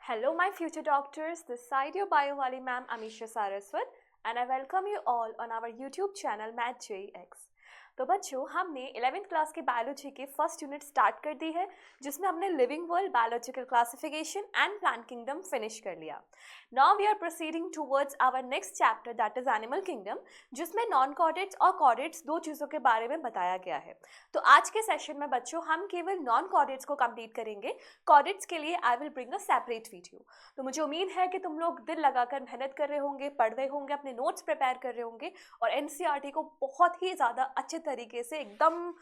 Hello, my future doctors. This side your BioWali ma'am, Amisha Saraswat, and I welcome you all on our YouTube channel MathJX. तो बच्चों हमने 11th class की biology की first unit start कर दी है जिसमें हमने living world, biological classification and plant kingdom finish कर लिया. Now we are proceeding towards our next chapter that is animal kingdom, जिसमें नॉन कॉर्डेट्स और कॉर्डेट्स दो चीज़ों के बारे में बताया गया है. तो आज के सेशन में बच्चों हम केवल नॉन कॉर्डेट्स को कंप्लीट करेंगे. कॉर्डेट्स के लिए I will bring a separate video. तो मुझे उम्मीद है कि तुम लोग दिल लगाकर मेहनत कर रहे होंगे, पढ़ रहे होंगे, अपने नोट्स प्रिपेयर कर रहे होंगे और एनसीईआरटी को बहुत ही ज़्यादा अच्छे तरीके से एकदम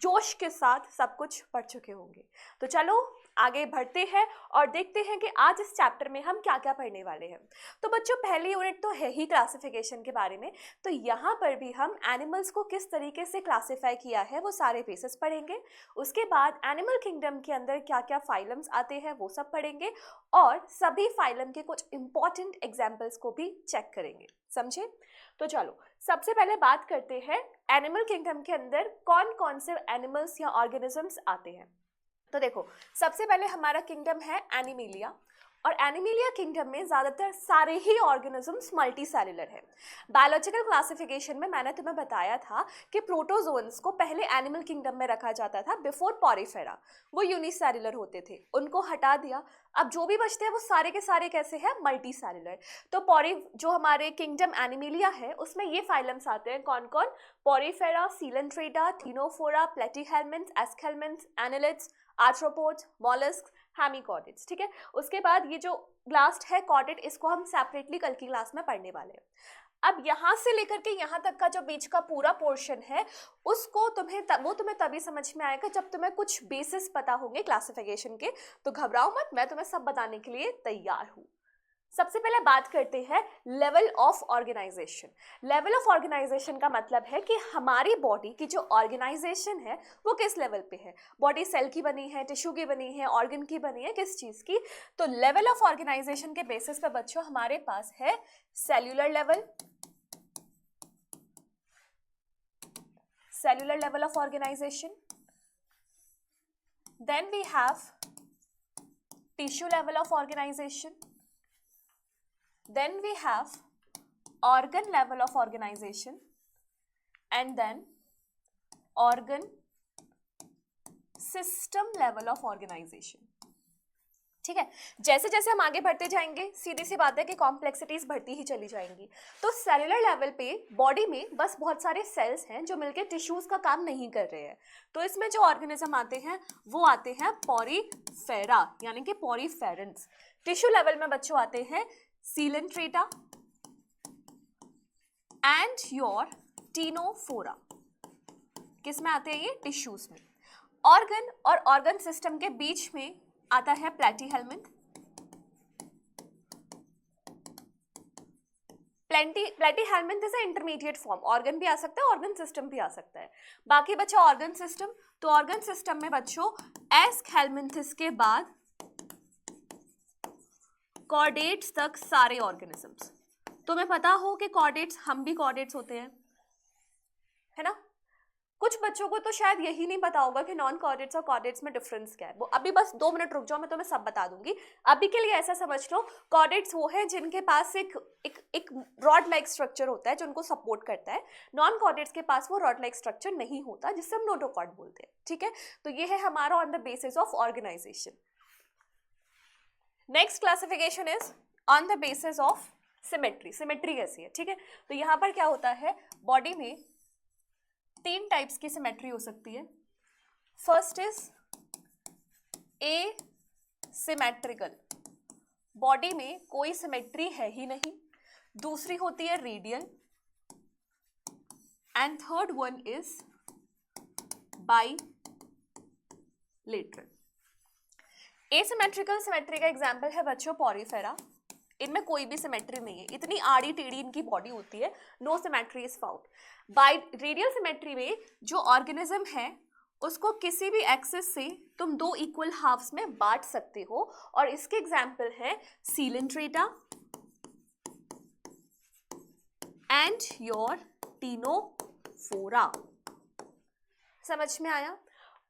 जोश के साथ सब कुछ पढ़ चुके होंगे. तो चलो आगे बढ़ते हैं और देखते हैं कि आज इस चैप्टर में हम क्या क्या पढ़ने वाले हैं. तो बच्चों पहली यूनिट तो है ही क्लासिफिकेशन के बारे में, तो यहाँ पर भी हम एनिमल्स को किस तरीके से क्लासिफाई किया है वो सारे बेसिस पढ़ेंगे. उसके बाद एनिमल किंगडम के अंदर क्या क्या फाइलम्स आते हैं वो सब पढ़ेंगे और सभी फाइलम के कुछ इंपॉर्टेंट एग्जाम्पल्स को भी चेक करेंगे. समझे? तो चलो सबसे पहले बात करते हैं एनिमल किंगडम के अंदर कौन कौन से एनिमल्स या ऑर्गेनिजम्स आते हैं. तो देखो सबसे पहले हमारा किंगडम है एनिमेलिया, और एनिमेलिया किंगडम में ज़्यादातर सारे ही ऑर्गेनिजम्स मल्टी सेलुलर हैं. बायोलॉजिकल क्लासिफिकेशन में मैंने तुम्हें बताया था कि प्रोटोजोन्स को पहले एनिमल किंगडम में रखा जाता था बिफोर पॉरीफेरा. वो यूनिसेलुलर होते थे, उनको हटा दिया. अब जो भी बचते हैं वो सारे के सारे कैसे हैं? Multi cellular. तो जो हमारे किंगडम एनिमेलिया है उसमें ये फाइलम्स आते हैं. कौन कौन? Porifera, Coelenterata, Ctenophora, Platyhelminthes, Aschelminthes, annelids, arthropods, mollusc, hemichordates. ठीक है. उसके बाद ये जो लास्ट है कॉर्डेट, इसको हम सेपरेटली कल की क्लास में पढ़ने वाले हैं. अब यहाँ से लेकर के यहाँ तक का जो बीच का पूरा पोर्शन है उसको तुम्हें तभी समझ में आएगा जब तुम्हें कुछ बेसिस पता होंगे क्लासिफिकेशन के. तो घबराओ मत, मैं तुम्हें सब बताने के लिए तैयार हूँ. सबसे पहले बात करते हैं level of organisation. Level of organisation का मतलब है कि हमारी बॉडी की जो ऑर्गेनाइजेशन है वो किस लेवल पे है. बॉडी सेल की बनी है, टिश्यू की बनी है, ऑर्गन की बनी है, किस चीज़ की? तो लेवल ऑफ ऑर्गेनाइजेशन के बेसिस पे बच्चों हमारे पास है cellular level, cellular level of organization. Then we have tissue level of organization. Then we have organ level of organization. And then organ system level of organization. ठीक है. जैसे जैसे हम आगे बढ़ते जाएंगे सीधी सी बात है कि कॉम्प्लेक्सिटीज बढ़ती ही चली जाएंगी. तो सेलुलर लेवल पे बॉडी में बस बहुत सारे सेल्स हैं जो मिलकर टिश्यूज का काम नहीं कर रहे हैं. तो इसमें जो ऑर्गेनिज्म आते हैं वो आते हैं पॉरीफेरा यानी कि पॉरीफेरेंट्स. टिश्यू लेवल में बच्चों आते हैं सीलेंट्रेटा एंड योर टीनोफोरा. किस में आते हैं ये? टिश्यूज में. ऑर्गन और ऑर्गन सिस्टम के बीच में आता है प्लेटीहेल्मिन्थ. प्लेटीहेल्मिन्थ इज इंटरमीडिएट फॉर्म. ऑर्गन भी आ सकता है, ऑर्गन सिस्टम भी आ सकता है. बाकी बच्चा ऑर्गन सिस्टम. तो ऑर्गन सिस्टम में बच्चों एस्केल्मिन्थस के बाद कॉर्डेट्स तक सारे ऑर्गेनिजम्स. तुम्हें पता हो कि कॉर्डेट्स, हम भी कॉर्डेट्स होते हैं, है ना. कुछ बच्चों को तो शायद यही नहीं पता होगा कि नॉन कॉर्डेट्स और कॉर्डेट्स में डिफरेंस क्या है. वो अभी बस 2 मिनट रुक जाओ, मैं तुम्हें सब बता दूंगी. अभी के लिए ऐसा समझ लो कॉर्डेट्स वो है जिनके पास एक रॉड लाइक स्ट्रक्चर होता है जो उनको सपोर्ट करता है. नॉन कॉर्डेट्स के पास वो रॉड लाइक स्ट्रक्चर नहीं होता जिससे हम नोटोकॉर्ड बोलते हैं. ठीक है. तो ये है हमारा on the basis of organisation. Next classification is on the basis of symmetry. Symmetry कैसी है? ठीक है. तो यहाँ पर क्या होता है, बॉडी में 3 टाइप्स की सिमेट्री हो सकती है. First is a symmetrical. Body में कोई सिमेट्री है ही नहीं. दूसरी होती है radial. And third one is bilateral. Asymmetrical symmetry का एग्जांपल है बच्चों पॉरीफेरा. इनमें कोई भी सिमेट्री नहीं है, इतनी आड़ी टेढ़ी इनकी बॉडी होती है. No symmetry is found. By radial symmetry में जो ऑर्गेनिज्म है उसको किसी भी एक्सिस से तुम 2 इक्वल हाफ्स में बांट सकते हो, और इसके एग्जाम्पल है सीलेंट्रेटा एंड योर टीनोफोरा. समझ में आया?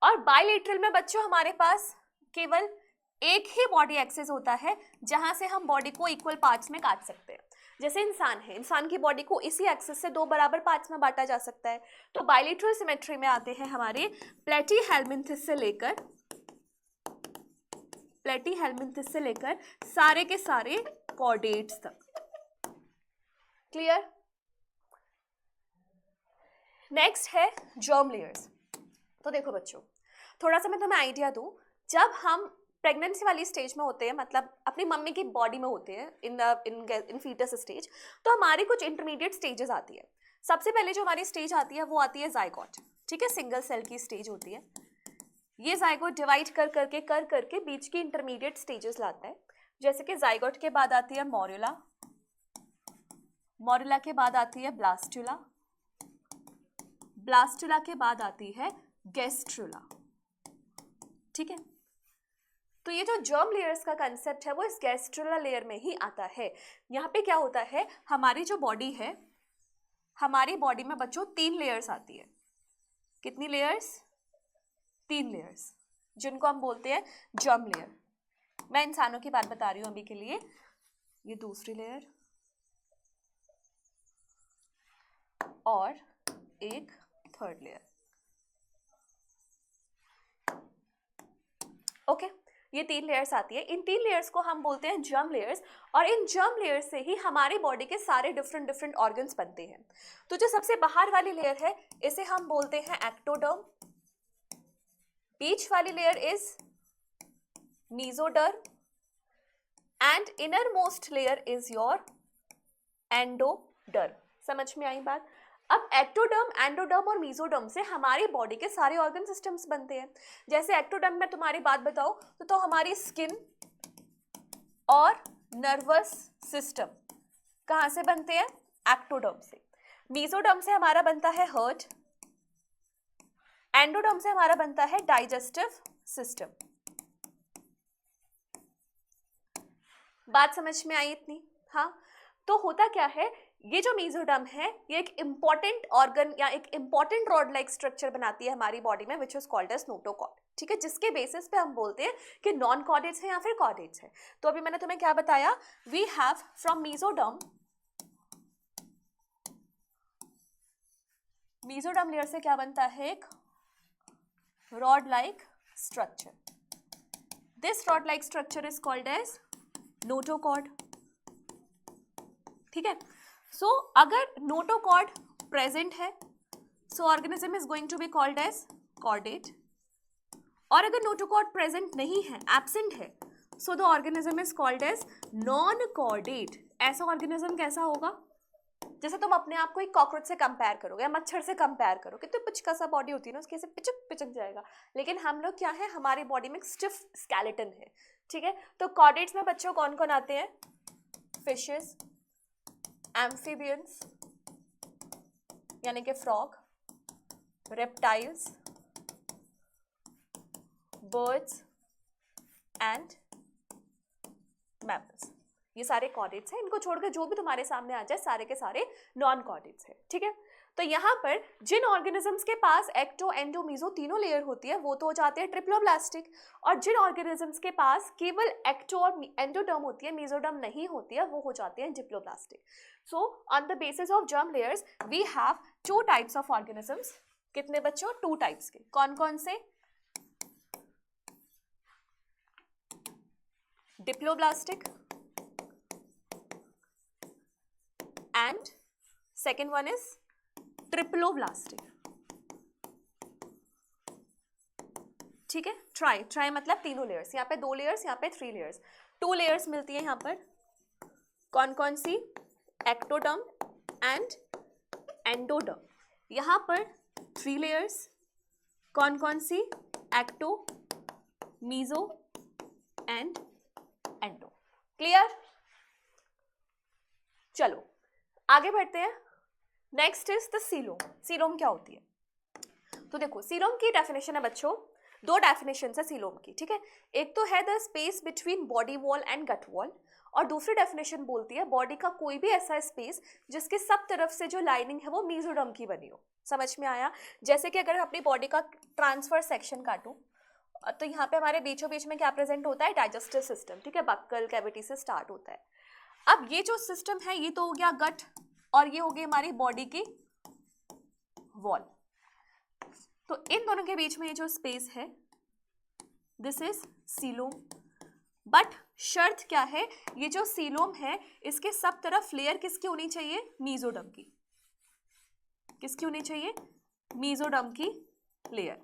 और बायलेटरल में बच्चों हमारे पास केवल एक ही बॉडी एक्सिस होता है जहां से हम बॉडी को इक्वल पार्ट्स में काट सकते हैं। जैसे इंसान है, इंसान की बॉडी को इसी एक्सिस से दो बराबर पार्ट्स में बांटा जा सकता है। तो बायलैटरल सिमेट्री में आते हैं हमारे प्लेटीहेल्मिन्थिस से लेकर सारे के सारे कॉर्डेट्स तक। क्लियर? नेक्स्ट है जर्म लेयर्स। तो देखो बच्चों, थोड़ा सा मैं तुम्हें आइडिया दूं, जब हम प्रेगनेंसी वाली स्टेज में होते हैं, मतलब अपनी मम्मी की बॉडी में होते हैं, इन फीटस स्टेज, तो हमारी कुछ इंटरमीडिएट स्टेजेस आती है। सबसे पहले जो हमारी स्टेज आती है वो आती है जाइगोट। ठीक है, सिंगल सेल की स्टेज होती है। ये जाइगोट डिवाइड कर करके बीच की इंटरमीडिएट स्टेजेस लाता है। जैसे कि जाइगोट के बाद आती है मोरुला, मोरुला के बाद आती है ब्लास्टुला, ब्लास्टुला के बाद आती है गैस्ट्रुला। ठीक है, तो ये जो जर्म लेयर्स का कंसेप्ट है वो इस गैस्ट्रुला लेयर में ही आता है। यहाँ पे क्या होता है, हमारी जो बॉडी है, हमारी बॉडी में बच्चों 3 लेयर्स आती है। कितनी लेयर्स? 3 लेयर्स, जिनको हम बोलते हैं जर्म लेयर। मैं इंसानों की बात बता रही हूँ अभी के लिए। ये दूसरी लेयर और एक थर्ड लेयर। ओके, ये 3 लेयर्स आती है। इन 3 लेयर्स को हम बोलते हैं जर्म लेयर्स, और इन जर्म लेयर्स से ही हमारी बॉडी के सारे डिफरेंट ऑर्गन्स बनते हैं। तो जो सबसे बाहर वाली लेयर है इसे हम बोलते हैं एक्टोडर्म, बीच वाली layer is mesoderm, and inner most layer is your endoderm. समझ में आई बात? अब एक्टोडर्म, एंडोडर्म और मेसोडर्म से हमारी बॉडी के सारे ऑर्गन सिस्टम्स बनते हैं। जैसे एक्टोडर्म में तुम्हारी बात बताओ तो हमारी स्किन और नर्वस सिस्टम कहाँ से बनते हैं? एक्टोडर्म से। मेसोडर्म से हमारा बनता है हार्ट, एंडोडर्म से हमारा बनता है डाइजेस्टिव सिस्टम। बात समझ में आई इतनी? हाँ, तो होता क्या है, ये जो मेसोडर्म है ये एक इंपॉर्टेंट ऑर्गन या एक इंपॉर्टेंट रॉड लाइक स्ट्रक्चर बनाती है हमारी बॉडी में, which is called as notochord. ठीक है, जिसके बेसिस पे हम बोलते हैं कि नॉन कॉर्डेट्स है या फिर कॉर्डेट्स है। तो अभी मैंने तुम्हें क्या बताया, we have from mesoderm layer से क्या बनता है? एक rod like structure. This rod like structure is called as notochord. ठीक है, सो अगर नोटोकॉर्ड प्रेजेंट है so organism is going to be called as chordate, और अगर नोटोकॉर्ड प्रेजेंट नहीं है, एब्सेंट है, so the organism is called as non chordate. ऐसा ऑर्गेनिज्म कैसा होगा? जैसे तुम अपने आप को एक कॉकरोच से कंपेयर करोगे या मच्छर से कंपेयर करो, कितनी पिचका सा बॉडी होती है ना, उसके ऐसे पिचक पिचक जाएगा। लेकिन हम लोग क्या है, हमारी बॉडी में स्टिफ स्केलेटन है। ठीक है, तो कॉर्डेट्स में बच्चों कौन कौन आते हैं? फिशेस, एम्फीबियंस यानी कि frog, reptiles, birds and mammals. ये सारे कॉर्डेट्स हैं। इनको छोड़कर जो भी तुम्हारे सामने आ जाए सारे के सारे नॉन कॉर्डेट्स हैं। ठीक है, तो यहाँ पर जिन ऑर्गेनिजम्स के पास एक्टो, एंडो, मीजो तीनों लेयर होती है वो तो हो जाते हैं ट्रिप्लोब्लास्टिक, और जिन ऑर्गेनिजम्स के पास केवल एक्टो और एंडोडर्म होती है, मेसोडर्म नहीं होती है, वो हो जाते हैं diploblastic. So on the basis of germ layers we have 2 types of organisms. कितने बच्चों? 2 टाइप्स के। कौन कौन से? Diploblastic and second one is triploblastic. ठीक है, ट्राई मतलब तीनों लेयर्स। यहाँ पे 2 लेयर्स, यहाँ पे 3 लेयर्स, 2 लेयर्स मिलती है यहाँ पर। कौन कौन सी? Ectoderm and endoderm. यहाँ पर 3 लेयर्स। कौन कौन सी? Ecto, meso and endo. Clear? चलो आगे बढ़ते हैं। Next is the coelom. Coelom क्या होती है? तो देखो, सीलोम की डेफिनेशन है बच्चों, 2 डेफिनेशन है सीलोम की। ठीक है, एक तो है the space between body wall and gut wall, और दूसरी डेफिनेशन बोलती है बॉडी का कोई भी ऐसा स्पेस जिसके सब तरफ से जो लाइनिंग है वो मेसोडर्म की बनी हो। समझ में आया? जैसे कि अगर अपनी बॉडी का ट्रांसफर सेक्शन काटूं तो यहाँ पे हमारे बीचों बीच में क्या प्रेजेंट होता है, डाइजेस्टिव सिस्टम, ठीक है, बक्कल कैविटी से स्टार्ट होता है। अब ये जो सिस्टम है ये तो हो गया गट, और ये हो गई हमारी बॉडी की वॉल। तो इन दोनों के बीच में ये जो स्पेस है दिस इज सीलोम। बट शर्त क्या है, ये जो सीलोम है इसके सब तरफ लेयर किसकी होनी चाहिए, मीजोडर्म की। किसकी होनी चाहिए, मीजोडर्म की लेयर।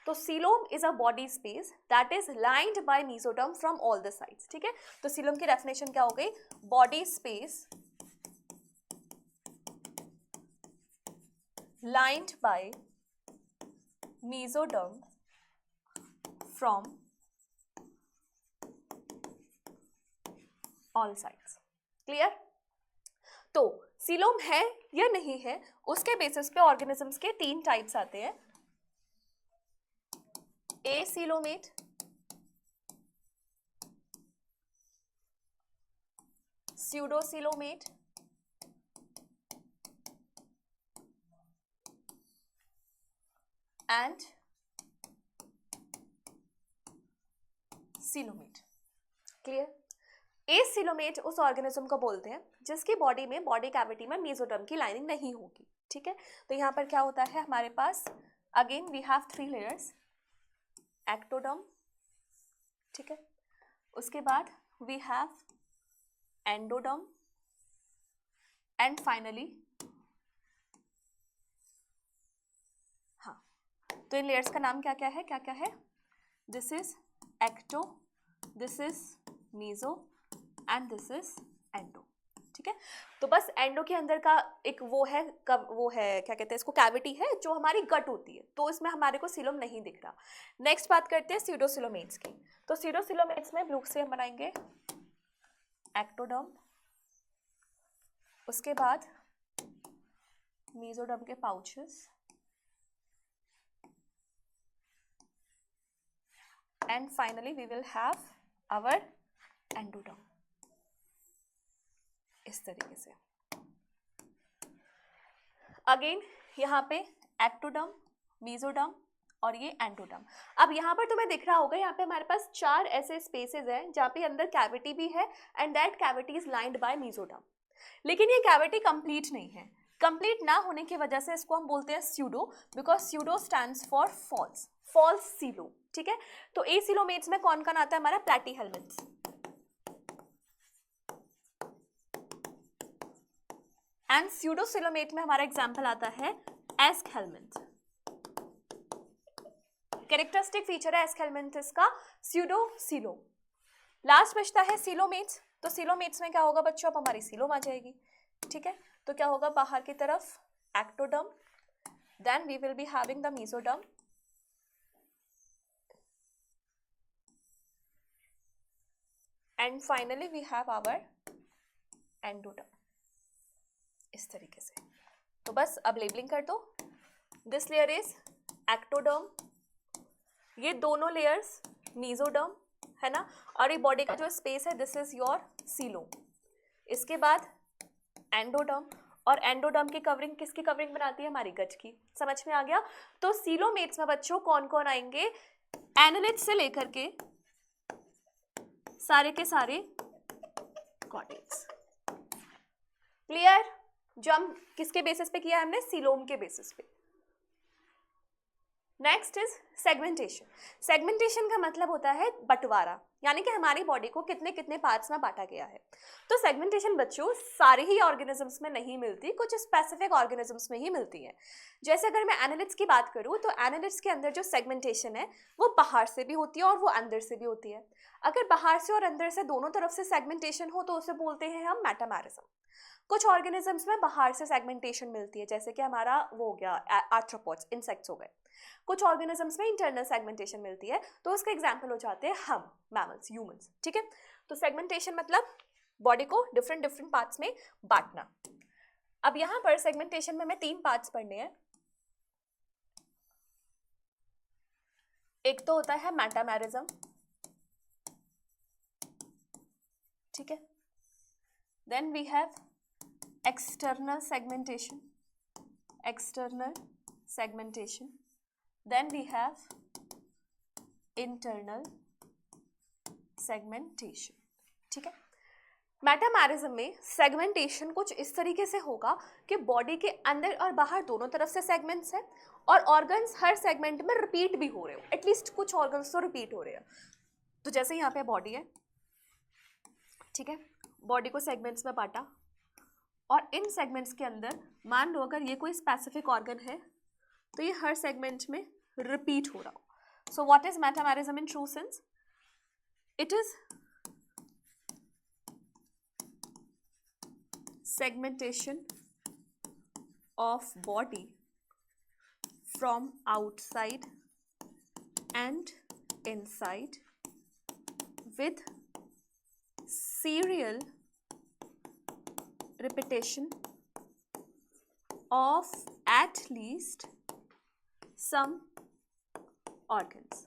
तो coelom is a body space that is lined bye mesoderm from all the sides, ठीक है। तो सीलोम की डेफिनेशन क्या हो गई, body space lined by mesoderm from all sides. Clear. तो सीलोम है या नहीं है उसके बेसिस पे ऑर्गेनिजम्स के 3 टाइप्स आते हैं, एसीलोमेट, स्यूडोसीलोमेट एंड सीलोमेट। क्लियर। एसीलोमेट उस ऑर्गेनिज्म को बोलते हैं जिसकी बॉडी में, बॉडी कैविटी में मीजोडर्म की लाइनिंग नहीं होगी, ठीक है। तो यहाँ पर क्या होता है हमारे पास, again we have 3 layers, ectoderm, ठीक है, उसके बाद we have endoderm and finally, हाँ, तो इन लेयर्स का नाम क्या क्या है, क्या क्या है, this is ecto, this is meso and this is endo, ठीक है। तो बस एंडो के अंदर का एक वो है क्या कहते हैं इसको, कैविटी है जो हमारी गट होती है, तो इसमें हमारे को सीलोम नहीं दिख रहा। नेक्स्ट बात करते हैं स्यूडोसिलोमेट्स की। तो स्यूडोसिलोमेट्स में ब्लू से हम बनाएंगे एक्टोडर्म, उसके बाद मीजोडर्म के pouches and finally we will have our endoderm, इस तरीके से। अगेन यहाँ पे एक्टोडर्म, मीजोडर्म और ये एंडोडर्म। अब यहाँ पर तुम्हें दिख रहा होगा, यहाँ पे हमारे पास 4 ऐसे स्पेसेस हैं जहाँ पे अंदर कैविटी भी है and that cavity is lined bye mesoderm. लेकिन ये कैविटी कंप्लीट नहीं है। कंप्लीट ना होने की वजह से इसको हम बोलते हैं pseudo, because pseudo stands for false, false coelo, ठीक है। तो ए सीलोमेट्स में कौन कौन आता है हमारा, प्लैटीहेल्मिन्थ्स, एंड स्यूडोसिलोमेट में हमारा एग्जाम्पल आता है एस्केल्मिन्थ। कैरेक्टरिस्टिक फीचर है एस्केल्मिन्थस का स्यूडोसिलो। लास्ट बचता है सीलोमेट्स। तो सीलोमेट्स में क्या होगा बच्चों, अब हमारी सीलोम आ जाएगी, ठीक है। तो क्या होगा, बाहर की तरफ ectoderm, then we will be having the mesoderm and finally we have our endoderm, इस तरीके से। तो बस अब लेबलिंग कर दो, दिस लेयर इज एक्टोडर्म, ये दोनों लेयर्स मीजोडर्म है ना, और ये बॉडी का जो स्पेस है दिस इज योर सीलोम। इसके बाद एंडोडर्म, और एंडोडर्म की कवरिंग किसकी कवरिंग बनाती है, हमारी गट की। समझ में आ गया। तो सीलोमेट्स में बच्चों कौन कौन आएंगे, एनालिड से लेकर के सारे के सारे कॉर्डेट्स। क्लियर। जो हम किसके बेसिस पे किया है हमने, सीलोम के बेसिस पे। Next is segmentation. सेगमेंटेशन का मतलब होता है बंटवारा, यानी कि हमारी बॉडी को कितने कितने पार्ट्स में बांटा गया है। तो सेगमेंटेशन बच्चों सारे ही ऑर्गेनिजम्स में नहीं मिलती, कुछ स्पेसिफिक ऑर्गेनिजम्स में ही मिलती है। जैसे अगर मैं एनालिड्स की बात करूं तो एनालिड्स के अंदर जो सेगमेंटेशन है वो बाहर से भी होती है और वो अंदर से भी होती है। अगर बाहर से और अंदर से दोनों तरफ से सेगमेंटेशन हो तो उसे बोलते हैं हम मेटामेरिज्म। कुछ ऑर्गेनिजम्स में बाहर से सेगमेंटेशन मिलती है, जैसे कि हमारा वो हो गया आर्थ्रोपोड्स, इंसेक्ट्स हो गए। कुछ ऑर्गेनिजम्स में इंटरनल सेगमेंटेशन मिलती है, तो उसके एग्जाम्पल हो जाते हैं हम, मैमल्स, ह्यूमंस, ठीक है। तो सेगमेंटेशन मतलब बॉडी को डिफरेंट डिफरेंट पार्ट्स में बांटना। अब यहाँ पर सेगमेंटेशन में हमें 3 पार्ट्स पढ़ने हैं। एक तो होता है मेटामेरिज्म, ठीक है। Then we have external segmentation, external segmentation, then we have internal segmentation. ठीक है, मेटामेरिज्म में सेगमेंटेशन कुछ इस तरीके से होगा कि बॉडी के अंदर और बाहर दोनों तरफ से सेगमेंट्स हैं और ऑर्गन्स हर सेगमेंट में रिपीट भी हो रहे हो, एटलीस्ट कुछ ऑर्गन्स तो रिपीट हो रहे हैं। तो जैसे यहाँ पे बॉडी है, ठीक है, बॉडी को सेगमेंट्स में बांटा और इन सेगमेंट्स के अंदर मान लो अगर ये कोई स्पेसिफिक ऑर्गन है तो ये हर सेगमेंट में रिपीट हो रहा हो। So what is metamerism in true sense? It is segmentation of body from outside and inside with serial repetition of at least some organs.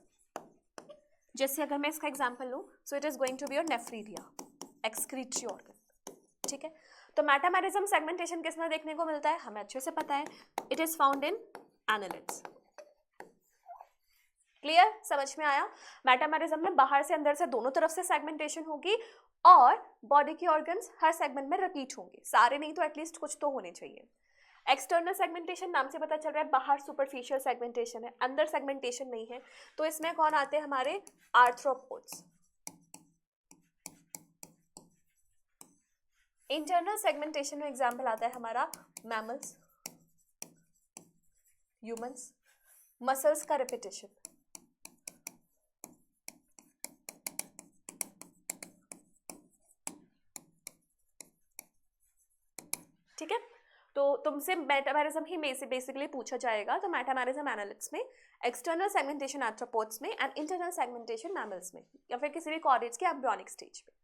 जैसे अगर मैं इसका एग्जाम्पल लूँ, so it is going to be your nephridia, excretory organ. ठीक है, तो metamerism segmentation किसमें देखने को मिलता है हमें अच्छे से पता है, it is found in annelids. Clear, समझ में आया? मेटामेरिज्म में बाहर से अंदर से दोनों तरफ से सेगमेंटेशन होगी और बॉडी के ऑर्गन्स हर सेगमेंट में रिपीट होंगे, सारे नहीं तो एटलीस्ट कुछ तो होने चाहिए। एक्सटर्नल सेगमेंटेशन नाम से पता चल रहा है बाहर सुपरफिशियल सेगमेंटेशन है, अंदर सेगमेंटेशन नहीं है। तो इसमें कौन आते हैं हमारे आर्थ्रोपोड्स। इंटरनल सेगमेंटेशन में एग्जाम्पल आता है हमारा मैमल्स, ह्यूमंस, मसल्स का रिपीटेशन। ठीक है, तो तुमसे मेटामेरिज्म ही बेसिकली पूछा जाएगा। तो मेटामेरिज्म एनालिड्स में, एक्सटर्नल सेगमेंटेशन आर्थ्रोपोड्स में एंड इंटरनल सेगमेंटेशन मैमल्स में या फिर किसी भी कॉर्डेट्स के एम्ब्रियोनिक स्टेज में।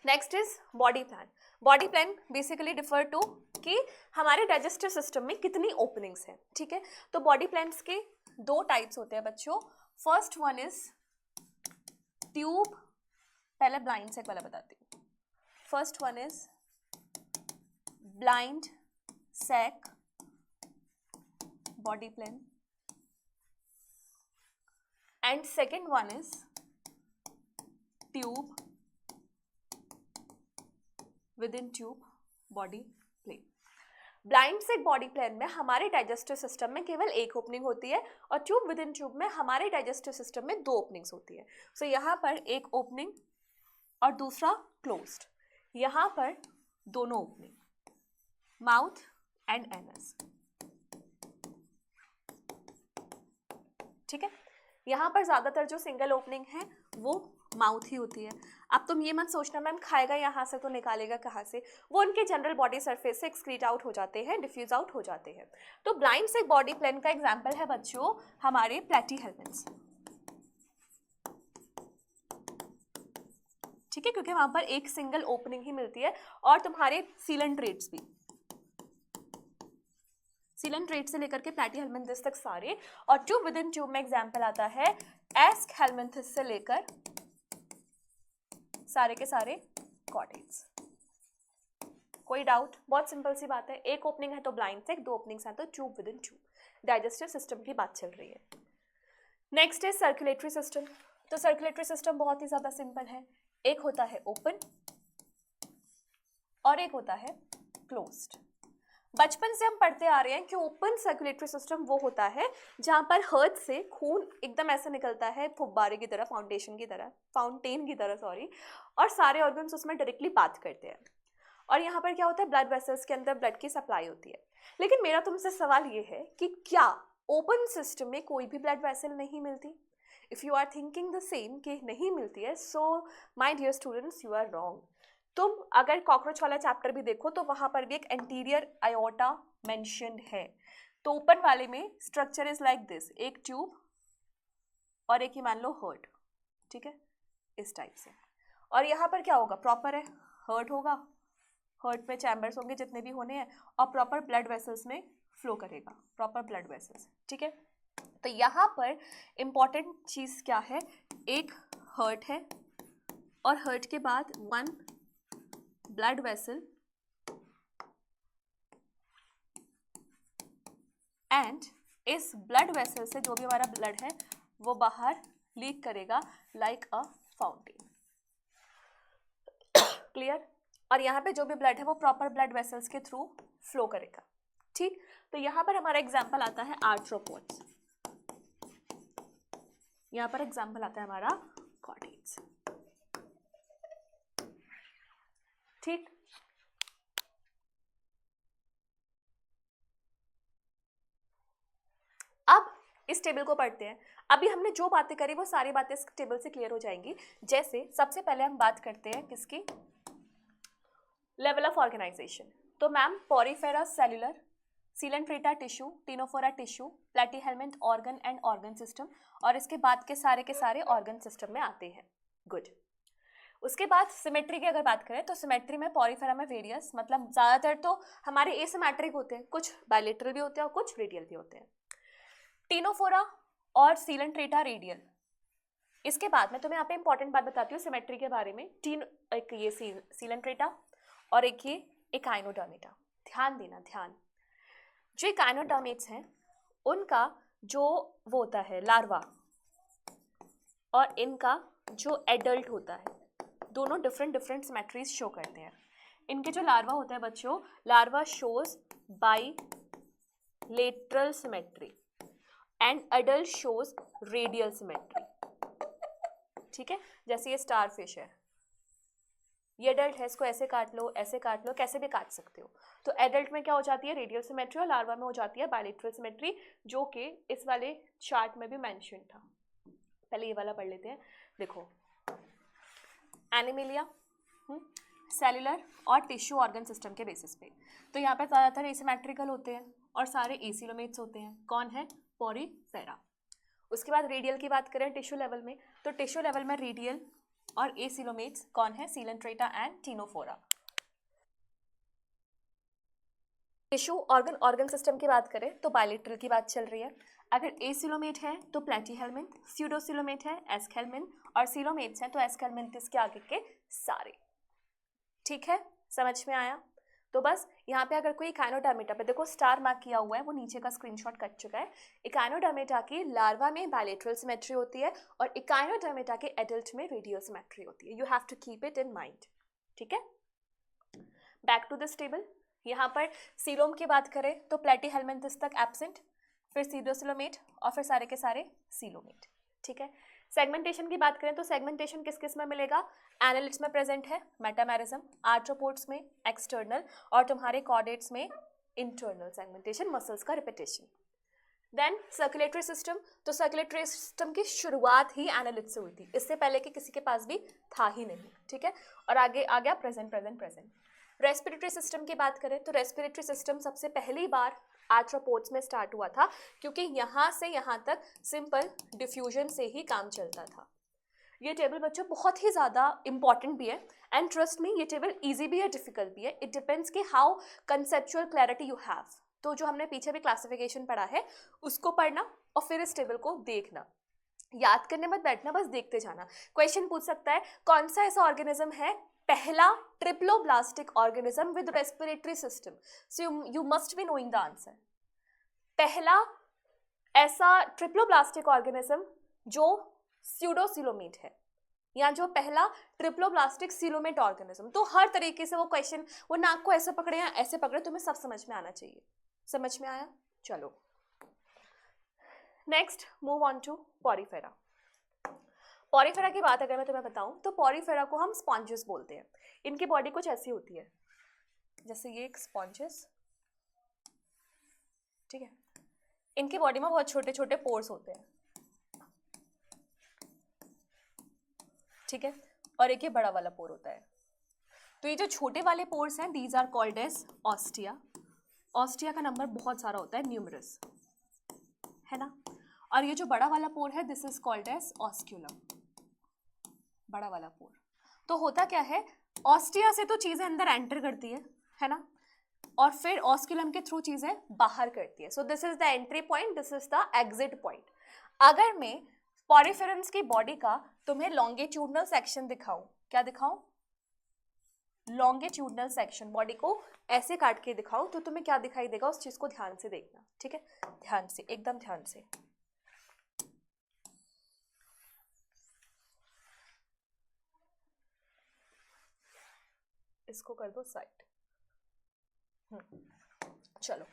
Next is body plan. Body plan basically differ to कि हमारे डाइजेस्टिव सिस्टम में कितनी ओपनिंग्स हैं। ठीक है, तो बॉडी प्लान्स के दो टाइप्स होते हैं बच्चों। फर्स्ट वन इज ट्यूब, पहले ब्लाइंड सेक वाला बताती हूँ। First one is blind sac body plan and second one is tube within tube body plan. Blind sac body plan में हमारे डाइजेस्टिव सिस्टम में केवल एक ओपनिंग होती है और ट्यूब विद इन ट्यूब में हमारे डाइजेस्टिव सिस्टम में दो ओपनिंग्स होती है। सो यहाँ पर एक ओपनिंग और दूसरा क्लोज्ड, यहाँ पर दोनों ओपनिंग, माउथ एंड एनस। ठीक है, यहाँ पर ज्यादातर जो सिंगल ओपनिंग है वो माउथ ही होती है। अब तुम ये मत सोचना मैम खाएगा यहाँ से तो निकालेगा कहाँ से, वो उनके जनरल बॉडी सरफेस से एक्सक्रीट आउट हो जाते हैं, डिफ्यूज आउट हो जाते हैं। तो ब्लाइंड सेक बॉडी प्लान का एग्जांपल है बच्चों हमारे प्लेटीहेल्मिन्थ्स। ठीक है, क्योंकि वहां पर एक सिंगल ओपनिंग ही मिलती है। और तुम्हारे सीलेंट्रेट्स भी, सीलेंट्रेट से लेकर के प्लेटीहेल्मिन्थस तक सारे। और ट्यूब विद इन ट्यूब में एग्जांपल आता है एस्कहेल्मिन्थस से लेकर सारे के सारे कॉर्डेट्स। कोई डाउट? बहुत सिंपल सी बात है, एक ओपनिंग है तो ब्लाइंड सेक, दो ओपनिंग्स हैं तो tube within tube. Digestive system की बात चल रही है। नेक्स्ट है सर्कुलेटरी सिस्टम। तो सर्कुलेटरी सिस्टम बहुत ही ज्यादा सिंपल है, एक होता है ओपन और एक होता है क्लोज्ड। बचपन से हम पढ़ते आ रहे हैं कि ओपन सर्कुलेटरी सिस्टम वो होता है जहां पर हर्ट से खून एकदम ऐसे निकलता है फुब्बारे की तरह, फाउंटेन की तरह सॉरी, और सारे ऑर्गन्स उसमें डायरेक्टली बात करते हैं। और यहाँ पर क्या होता है, ब्लड वेसल्स के अंदर ब्लड की सप्लाई होती है। लेकिन मेरा तुमसे सवाल ये है कि क्या ओपन सिस्टम में कोई भी ब्लड वेसल नहीं मिलती? If you are thinking the same कि नहीं मिलती है, so my dear students you are wrong. तुम अगर कॉकरोच वाला चैप्टर भी देखो तो वहां पर भी एक एंटीरियर आयोटा मेंशन्ड है। तो ओपन वाले में स्ट्रक्चर इज लाइक दिस, एक ट्यूब और एक ही मान लो हर्ट। ठीक है, इस टाइप से। और यहाँ पर क्या होगा, प्रॉपर है हर्ट होगा, हर्ट में चैम्बर्स होंगे जितने भी होने हैं और प्रॉपर ब्लड वेसल्स में फ्लो करेगा, प्रॉपर ब्लड वेसल्स। ठीक है, तो यहाँ पर इंपॉर्टेंट चीज क्या है, एक हर्ट है और हर्ट के बाद वन ब्लड वेसल एंड इस ब्लड वेसल से जो भी हमारा ब्लड है वो बाहर लीक करेगा लाइक अ फाउंटेन। क्लियर? और यहाँ पे जो भी ब्लड है वो प्रॉपर ब्लड वेसल्स के थ्रू फ्लो करेगा। ठीक, तो यहाँ पर हमारा एग्जाम्पल आता है आर्थ्रोपोड्स, यहाँ पर एग्जाम्पल आता है हमारा कॉर्डेट्स। ठीक, अब इस टेबल को पढ़ते हैं। अभी हमने जो बातें करी वो सारी बातें इस टेबल से क्लियर हो जाएंगी। जैसे सबसे पहले हम बात करते हैं किसकी, लेवल ऑफ ऑर्गेनाइजेशन। तो ma'am porifera cellular, coelenterata tissue, ctenophora tissue, platyhelminth organ and organ system, और इसके बाद के सारे ऑर्गन सिस्टम में आते हैं। गुड। उसके बाद सिमेट्री की अगर बात करें तो सिमेट्री में पॉरीफेरा में वेरियस, मतलब ज़्यादातर तो हमारे एसिमेट्रिक होते हैं, कुछ बायलेटरल भी होते हैं और कुछ रेडियल भी होते हैं। टिनोफोरा और सीलेंट्रेटा रेडियल। इसके बाद मैं तुम्हें यहाँ पे इंपॉर्टेंट बात बताती हूँ सिमेट्री के बारे में। एक ये सीलेंट्रेटा और एक ये एकाइनोडर्मेटा। ध्यान देना, ध्यान। जो एकाइनोडर्मेट्स हैं उनका जो वो होता है लार्वा, और इनका जो एडल्ट होता है, दोनों डिफरेंट सिमेट्रीज शो करते हैं। इनके जो लार्वा होता है बच्चों, larva shows bilateral symmetry and adult shows radial symmetry. ठीक है, जैसे ये स्टार फिश है, ये एडल्ट है, इसको ऐसे काट लो, ऐसे काट लो, कैसे भी काट सकते हो। तो एडल्ट में क्या हो जाती है, रेडियल सिमेट्री, और लार्वा में हो जाती है बायलेटरल सिमेट्री, जो कि इस वाले चार्ट में भी मेंशन था। पहले ये वाला पढ़ लेते हैं। देखो, एनिमिलिया सेलुलर और टिश्यू ऑर्गन सिस्टम के बेसिस पे। तो यहाँ पे ज़्यादातर एसिमेट्रिकल होते हैं और सारे एसिलोमेट्स होते हैं। कौन है, पॉरीफेरा। उसके बाद रेडियल की बात करें टिश्यू लेवल में, तो टिश्यू लेवल में रेडियल और एसिलोमेट्स कौन है, Coelenterata and Ctenophora. Tissue organ system की बात करें तो बायलेटरल की बात चल रही है। अगर एसिलोमेट है तो प्लेटीहेलमिंथ, स्यूडोसिलोमेट है एस्केलमिंथ, और सिलोमेट्स हैं तो एस्केलमिंथिस के आगे के सारे। ठीक है, समझ में आया? तो बस यहाँ पे अगर कोई इकाइनोडर्मेटा पे देखो स्टार मार्क किया हुआ है, वो नीचे का स्क्रीनशॉट कट चुका है। इकाइनोडर्मेटा की लार्वा में बायलेटरल सिमेट्री होती है और इकाइनोडर्मेटा के एडल्ट में रेडियल सिमेट्री होती है। You have to keep it in mind. ठीक है, बैक टू दिस टेबल। यहाँ पर सीलोम की बात करें तो प्लेटीहेलमिंथिस तक एब्सेंट, फिर सीडोसिलोमेट और फिर सारे के सारे सीलोमेट। ठीक है, सेगमेंटेशन की बात करें तो सेगमेंटेशन किस किस में मिलेगा, एनालिट्स में प्रेजेंट है मेटामेरिज्म, आर्थ्रोपोड्स में एक्सटर्नल, और तुम्हारे कॉर्डेट्स में इंटरनल सेगमेंटेशन, मसल्स का रिपीटेशन। देन सर्कुलेटरी सिस्टम, तो सर्कुलेटरी सिस्टम की शुरुआत ही एनालिट से हुई थी, इससे पहले कि किसी के पास भी था ही नहीं। ठीक है, और आगे आ गया प्रेजेंट। रेस्पिरेटरी सिस्टम की बात करें तो रेस्पिरेटरी सिस्टम सबसे पहली बार आर्थ्रोपोड्स में स्टार्ट हुआ था, क्योंकि यहाँ से यहाँ तक सिंपल डिफ्यूजन से ही काम चलता था। ये टेबल बच्चों बहुत ही ज़्यादा इंपॉर्टेंट भी है, एंड ट्रस्ट मी ये टेबल इजी भी है, डिफिकल्ट भी है। इट डिपेंड्स कि how conceptual clarity you have. तो जो हमने पीछे भी क्लासिफिकेशन पढ़ा है उसको पढ़ना और फिर इस टेबल को देखना, याद करने मत बैठना, बस देखते जाना। क्वेश्चन पूछ सकता है कौन सा ऐसा ऑर्गेनिज्म है पहला triploblastic organism with respiratory system, so you must be knowing the answer. पहला ऐसा ट्रिप्लोब्लास्टिक ऑर्गेनिज्म जो स्यूडोसिलोमेट है, या जो पहला ट्रिप्लोब्लास्टिक सिलोमेट ऑर्गेनिज्म। तो हर तरीके से वो क्वेश्चन, वो नाक को ऐसे पकड़े या ऐसे पकड़े, तुम्हें सब समझ में आना चाहिए। समझ में आया? चलो next move on to porifera. Porifera की बात अगर मैं तुम्हें बताऊं तो पॉरीफेरा को हम स्पॉन्जेस बोलते हैं। इनकी बॉडी कुछ ऐसी होती है, जैसे ये एक स्पॉन्जेस। ठीक है, इनकी बॉडी में बहुत छोटे छोटे पोर्स होते हैं। ठीक है, और एक ये बड़ा वाला पोर होता है। तो ये जो छोटे वाले पोर्स हैं these are called as ostia. Ostia का नंबर बहुत सारा होता है, न्यूमरस, है ना। और ये जो बड़ा वाला पोर है this is called as osculum, बड़ा वाला पोर। तो होता क्या है, ऑस्टिया से तो चीजें अंदर एंटर करती है ना, और फिर ऑस्क्यूलम के थ्रू चीजें बाहर करती है। सो this is the entry point, this is the exit point. अगर मैं पॉरीफेरम्स की बॉडी का तुम्हें लॉन्गिट्यूडनल सेक्शन दिखाऊं, क्या दिखाऊं, लॉन्गिट्यूडनल सेक्शन, बॉडी को ऐसे काट के दिखाऊं, तो तुम्हें क्या दिखाई देगा, उस चीज को ध्यान से देखना। ठीक है, ध्यान से, एकदम ध्यान से। इसको कर दो साइड। चलो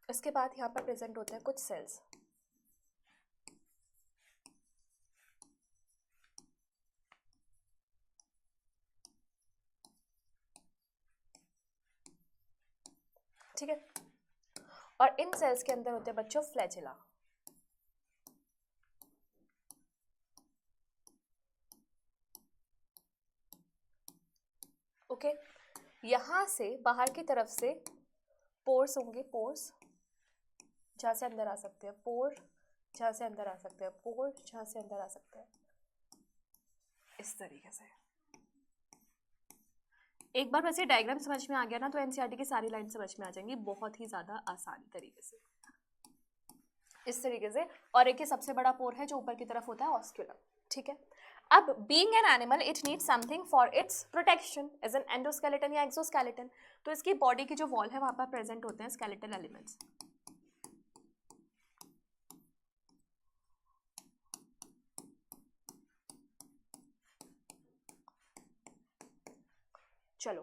इसके बाद यहाँ पर प्रेजेंट होते हैं कुछ सेल्स। ठीक है, और इन सेल्स के अंदर होते हैं बच्चों फ्लैजिला। ओके, यहां से बाहर की तरफ से पोर्स होंगे, पोर्स जहां से अंदर आ सकते हैं, पोर जहां से अंदर आ सकते हैं, पोर जहां से अंदर आ सकते हैं, इस तरीके से। एक बार वैसे डायग्राम समझ में आ गया ना तो एनसीईआरटी की सारी लाइन समझ में आ जाएंगी बहुत ही ज्यादा आसानी तरीके से, इस तरीके से। और एक ये सबसे बड़ा पोर है जो ऊपर की तरफ होता है, ऑस्क्यूलम। ठीक है, अब being an animal it needs something for its protection as an endoskeleton या एक्सोस्केलेटन। तो इसकी बॉडी की जो वॉल है वहां पर प्रेजेंट होते हैं स्केलेटल एलिमेंट्स। चलो,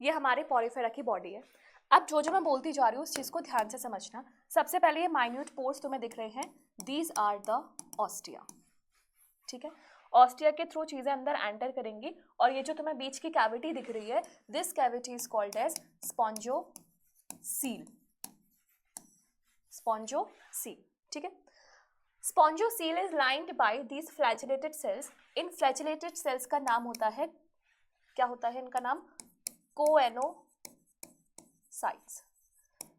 ये हमारे पॉरीफेरा की बॉडी है। अब जो जो मैं बोलती जा रही हूँ उस चीज को ध्यान से समझना। सबसे पहले ये माइन्यूट पोर्स तुम्हें दिख रहे हैं, दीज आर द ऑस्टिया। ठीक है, ऑस्टिया के थ्रू चीजें अंदर एंटर करेंगी और ये जो तुम्हें बीच की कैविटी दिख रही है, this cavity is called as spongocoel. Spongocoel, ठीक है। Spongocoel is lined by these flagellated cells. इन फ्लैजिलेटेड सेल्स का नाम होता है, क्या होता है इनका नाम? कोएनोसाइट्स।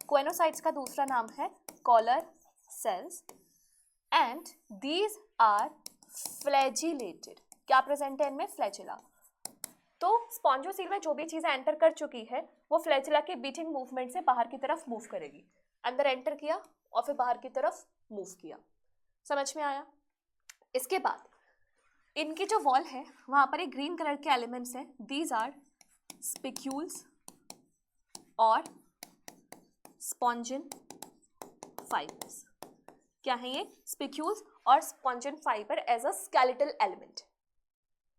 कोएनोसाइट्स का दूसरा नाम है collar cells and these are flagellated. क्या प्रेजेंट है इनमें? फ्लैजिला। तो स्पॉन्जोसील में जो भी चीजें एंटर कर चुकी है वो फ्लैजिला के बीटिंग मूवमेंट से बाहर की तरफ मूव करेगी। अंदर एंटर किया और फिर बाहर की तरफ मूव किया। समझ में आया? इसके बाद इनकी जो वॉल है वहां पर एक ग्रीन कलर के एलिमेंट्स हैं, दीज आर स्पिक्यूल्स और स्पॉन्जिन फाइबर्स। क्या है ये? स्पिक्यूल्स और spongin fibre as a skeletal element.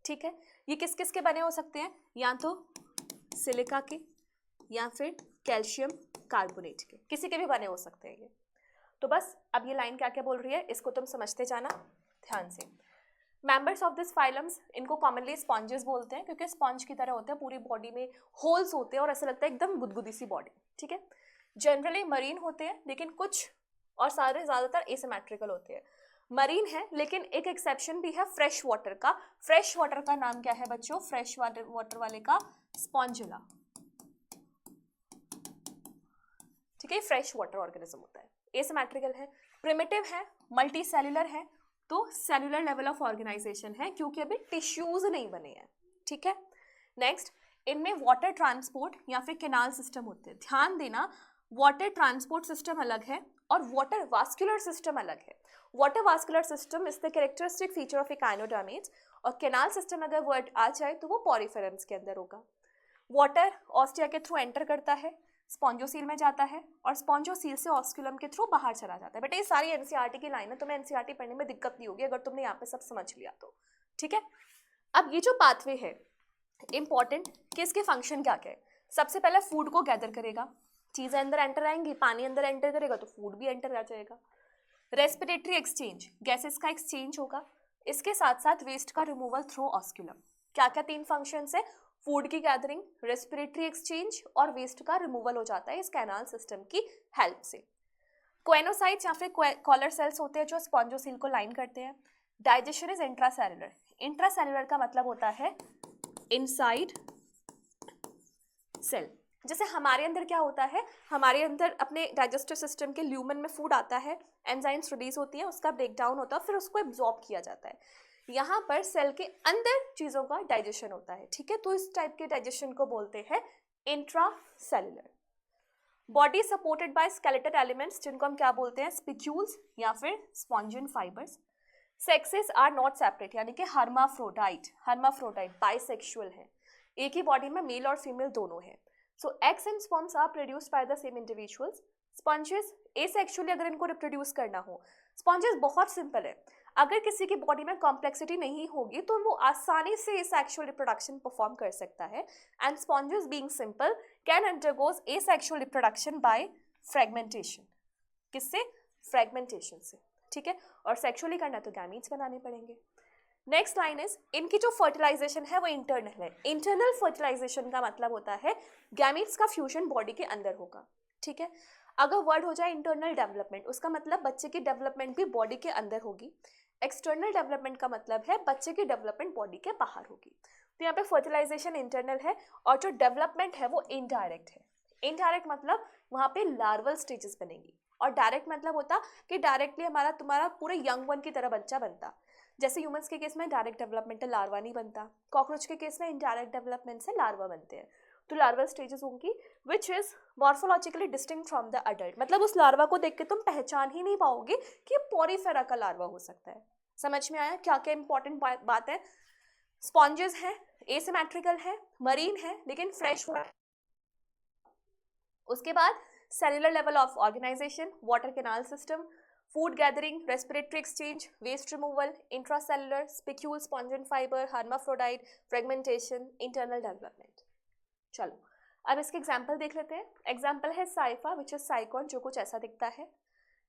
ठीक है, ये किस किस के बने हो सकते हैं? या तो सिलिका के या फिर कैल्शियम कार्बोनेट के, किसी के भी बने हो सकते हैं ये। तो बस अब ये लाइन क्या क्या बोल रही है इसको तुम समझते जाना ध्यान से। मेंबर्स ऑफ दिस फाइलम्स, इनको कॉमनली स्पॉन्जेस बोलते हैं क्योंकि स्पॉन्ज की तरह होते हैं, पूरी बॉडी में होल्स होते हैं और ऐसा लगता है एकदम गुदगुदी सी बॉडी। ठीक है, जनरली मरीन होते हैं लेकिन कुछ और सारे ज़्यादातर एसिमेट्रिकल होते हैं। मरीन है लेकिन एक एक्सेप्शन भी है फ्रेश वाटर का। फ्रेश वाटर का नाम क्या है बच्चों? फ्रेश वाटर वाले का स्पॉन्जुला। ठीक है, फ्रेश वाटर ऑर्गेनिज्म होता है, एसिमेट्रिकल है, प्रिमिटिव है, मल्टी सेल्युलर है, तो सेल्युलर लेवल ऑफ ऑर्गेनाइजेशन है क्योंकि अभी टिश्यूज नहीं बने हैं। ठीक है, नेक्स्ट, इनमें वाटर ट्रांसपोर्ट या फिर कैनाल सिस्टम होते हैं। ध्यान देना, वाटर ट्रांसपोर्ट सिस्टम अलग है और वाटर वास्कुलर सिस्टम अलग है। Water vascular system is the characteristic feature of echinoderms और कैनाल सिस्टम अगर वर्ड आ जाए तो वो पॉरीफेरम्स के अंदर होगा। वाटर ऑस्टिया के थ्रू एंटर करता है, स्पॉन्जोसील में जाता है और स्पॉन्जोसील से ऑस्क्यूलम के थ्रू बाहर चला जाता है। बेटा ये सारी एनसीईआरटी की लाइन है, तुम्हें एनसीईआरटी पढ़ने में दिक्कत नहीं होगी अगर तुमने यहाँ पे सब समझ लिया तो। ठीक है, अब ये जो पाथवे है इंपॉर्टेंट कि इसके फंक्शन क्या क्या है। सबसे पहले फूड को गैदर करेगा, चीजें अंदर एंटर आएंगी, पानी अंदर एंटर करेगा तो फूड भी एंटर आ जाएगा। रेस्पिरेटरी एक्सचेंज, गैसेस का एक्सचेंज होगा। इसके साथ साथ वेस्ट का रिमूवल थ्रू ऑस्क्यूलम। क्या क्या 3 फंक्शंस है? फूड की गैदरिंग, रेस्पिरेटरी एक्सचेंज और वेस्ट का रिमूवल हो जाता है इस कैनाल सिस्टम की हेल्प से। कोएनोसाइट्स या फिर कॉलर सेल्स होते हैं जो स्पॉन्जोसील को लाइन करते हैं। Digestion is intracellular. इंट्रासेलुलर का मतलब होता है इनसाइड सेल। जैसे हमारे अंदर क्या होता है, हमारे अंदर अपने डाइजेस्टिव सिस्टम के ल्यूमन में फूड आता है, एंजाइम्स रिलीज होती हैं, उसका ब्रेकडाउन होता है, फिर उसको एब्जॉर्ब किया जाता है। यहाँ पर सेल के अंदर चीज़ों का डाइजेशन होता है। ठीक है, तो इस टाइप के डाइजेशन को बोलते हैं intracellular. Body supported by skeletal elements जिनको हम क्या बोलते हैं, स्पिक्यूल्स या फिर spongin fibres. Sexes are not separate यानी कि हर्माफ्रोडाइट बाइसेक्सुअल है, एक ही बॉडी में मेल और फीमेल दोनों है। So eggs and sperms are produced by the same individuals. Sponges asexually अगर इनको रिप्रोड्यूस करना हो, स्पॉन्जेस बहुत सिंपल है, अगर किसी की बॉडी में कॉम्प्लेक्सिटी नहीं होगी तो वो आसानी से एसेक्सुअल रिप्रोडक्शन परफॉर्म कर सकता है। And sponges being simple can undergoes asexual reproduction by fragmentation. किससे? फ्रेगमेंटेशन से, ठीक है। और सेक्सुअली करना तो गैमीट्स बनाने पड़ेंगे। नेक्स्ट लाइन इज, इनकी जो फर्टिलाइजेशन है वो इंटरनल है। इंटरनल फर्टिलाइजेशन का मतलब होता है गैमीट्स का फ्यूजन बॉडी के अंदर होगा, ठीक है। अगर वर्ड हो जाए इंटरनल डेवलपमेंट, उसका मतलब बच्चे की डेवलपमेंट भी बॉडी के अंदर होगी। एक्सटर्नल डेवलपमेंट का मतलब है बच्चे की डेवलपमेंट बॉडी के बाहर होगी। तो यहाँ पे फर्टिलाइजेशन इंटरनल है और जो डेवलपमेंट है वो इनडायरेक्ट है। इनडायरेक्ट मतलब वहाँ पे लार्वल स्टेजेस बनेंगी, और डायरेक्ट मतलब होता कि डायरेक्टली हमारा तुम्हारा पूरे यंग वन की तरह बच्चा बनता। जैसे ह्यूमंस के केस में डायरेक्ट डेवलपमेंट लार्वा नहीं बनता, कॉकरोच के केस में इनडायरेक्ट डेवलपमेंट से लार्वा बनते हैं। तो लार्वल स्टेजेस होंगी which is morphologically distinct from the adult, मतलब उस लार्वा को देख के तुम पहचान ही नहीं पाओगे कि पॉरीफेरा का लार्वा हो सकता है। समझ में आया क्या क्या इंपॉर्टेंट बात है? स्पॉन्जेस है, एसिमेट्रिकल है, मरीन है, लेकिन फ्रेश वाटर। उसके बाद cellular level of organisation, water canal system, food gathering, respiratory exchange, waste removal, intracellular, spicule, spongin fibre, hermaphrodite, fragmentation, internal development. चलो अब इसके एग्जाम्पल देख लेते हैं। एग्जाम्पल है साइफा विच इज साइकॉन, जो कुछ ऐसा दिखता है।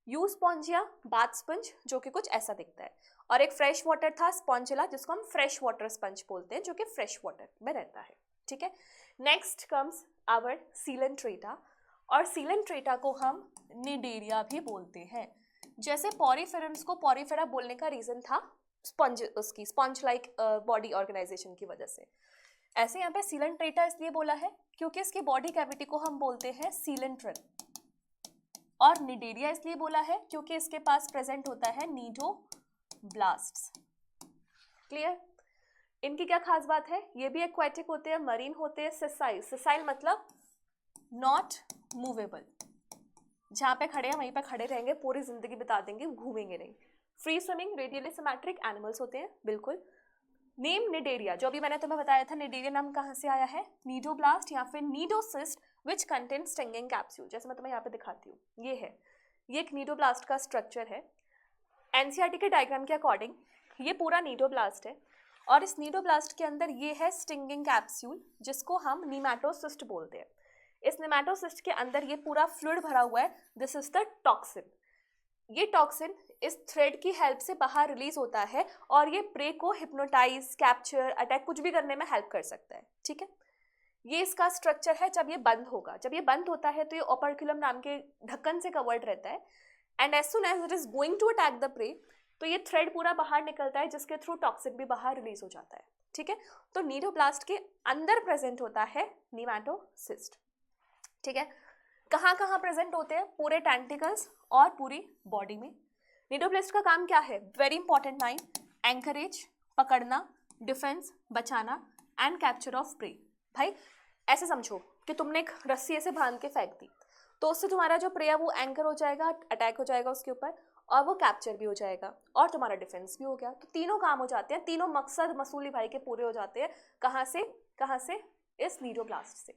यू स्पॉन्जिया, बाथ स्पंज, जो कि कुछ ऐसा दिखता है। और एक फ्रेश वाटर था स्पॉन्जिला, जिसको हम फ्रेश वाटर स्पंज बोलते हैं, जो कि फ्रेश वाटर में रहता है, ठीक है। नेक्स्ट कम्स आवर सीलेंट्रेटा, और सीलेंट्रेटा को हम निडेरिया भी बोलते हैं। जैसे पॉरीफेरम्स को पॉरीफेरा बोलने का रीजन था स्पंज, उसकी स्पंज लाइक बॉडी ऑर्गेनाइजेशन की वजह से। ऐसे यहाँ पे सीलेंट्रेटा इसलिए बोला है क्योंकि इसकी बॉडी कैविटी को हम बोलते हैं सीलेंट्रल। और निडेरिया इसलिए बोला है क्योंकि इसके पास प्रेजेंट होता है नीडोब्लास्ट्स। क्लियर? इनकी क्या खास बात है? ये भी एक्वाटिक होते हैं, मरीन होते हैं, सेसाइल। सेसाइल मतलब नॉट मूवेबल, जहाँ पे खड़े हैं वहीं पे खड़े रहेंगे, पूरी जिंदगी बिता देंगे, घूमेंगे नहीं। Free swimming, radially symmetric animals होते हैं, बिल्कुल। नेम निडेरिया, जो अभी मैंने तुम्हें बताया था, निडेरिया नाम कहाँ से आया है? नीडोब्लास्ट या फिर cnidocyst which contain stinging capsule. जैसे मैं तुम्हें यहाँ पे दिखाती हूँ, ये है, ये एक नीडोब्लास्ट का स्ट्रक्चर है। एनसीईआरटी के डायग्राम के अकॉर्डिंग ये पूरा नीडोब्लास्ट है, और इस नीडोब्लास्ट के अंदर ये है स्टिंगिंग कैप्सूल, जिसको हम नीमैटोसिस्ट बोलते हैं। इस नीमैटोसिस्ट के अंदर ये पूरा फ्लूइड भरा हुआ है, दिस इज द टॉक्सिन। ये टॉक्सिन इस थ्रेड की हेल्प से बाहर रिलीज होता है, और ये प्रे को हिप्नोटाइज, कैप्चर, अटैक कुछ भी करने में हेल्प कर सकता है, ठीक है। ये इसका स्ट्रक्चर है जब ये बंद होगा। जब ये बंद होता है तो ये ओपर्कुलम नाम के ढक्कन से कवर्ड रहता है, and as soon as it is going to attack the prey, तो ये थ्रेड पूरा बाहर निकलता है, जिसके थ्रू टॉक्सिन भी बाहर रिलीज हो जाता है, ठीक है। तो नीडोब्लास्ट के अंदर प्रेजेंट होता है नीमैटोसिस्ट, ठीक है। कहाँ कहाँ प्रेजेंट होते हैं? पूरे टेंटिकल्स और पूरी बॉडी में। नीडोब्लास्ट का काम क्या है? वेरी इंपॉर्टेंट लाइन, एंकरेज, पकड़ना, डिफेंस, बचाना, एंड कैप्चर ऑफ प्रे। भाई ऐसे समझो कि तुमने एक रस्सी ऐसे बांध के फेंक दी, तो उससे तुम्हारा जो प्रे है वो एंकर हो जाएगा, अटैक हो जाएगा उसके ऊपर, और वो कैप्चर भी हो जाएगा, और तुम्हारा डिफेंस भी हो गया। तो तीनों काम हो जाते हैं, तीनों मकसद मसूली भाई के पूरे हो जाते हैं। कहाँ से? कहाँ से? इस नीडोब्लास्ट से।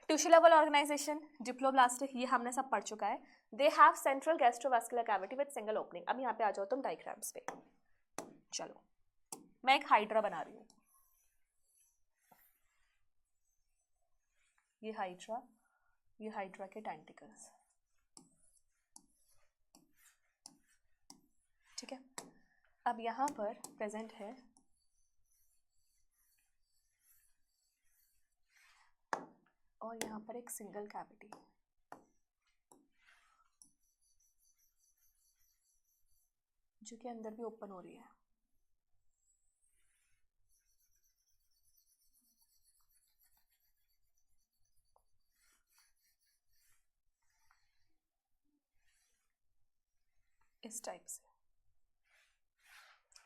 टिश्यू लेवल ऑर्गेनाइजेशन, डिप्लोब्लास्ट, ये हमने सब पढ़ चुका है। They have central gastrovascular cavity with single opening. अब यहाँ पे आ जाओ तुम डायग्राम्स पे। चलो मैं एक हाइड्रा बना रही हूँ, ये हाइड्रा के टेंटिकल्स, ठीक है। अब यहाँ पर प्रेजेंट है और यहाँ पर एक सिंगल कैविटी, जो कि अंदर भी ओपन हो रही है। इस टाइप से।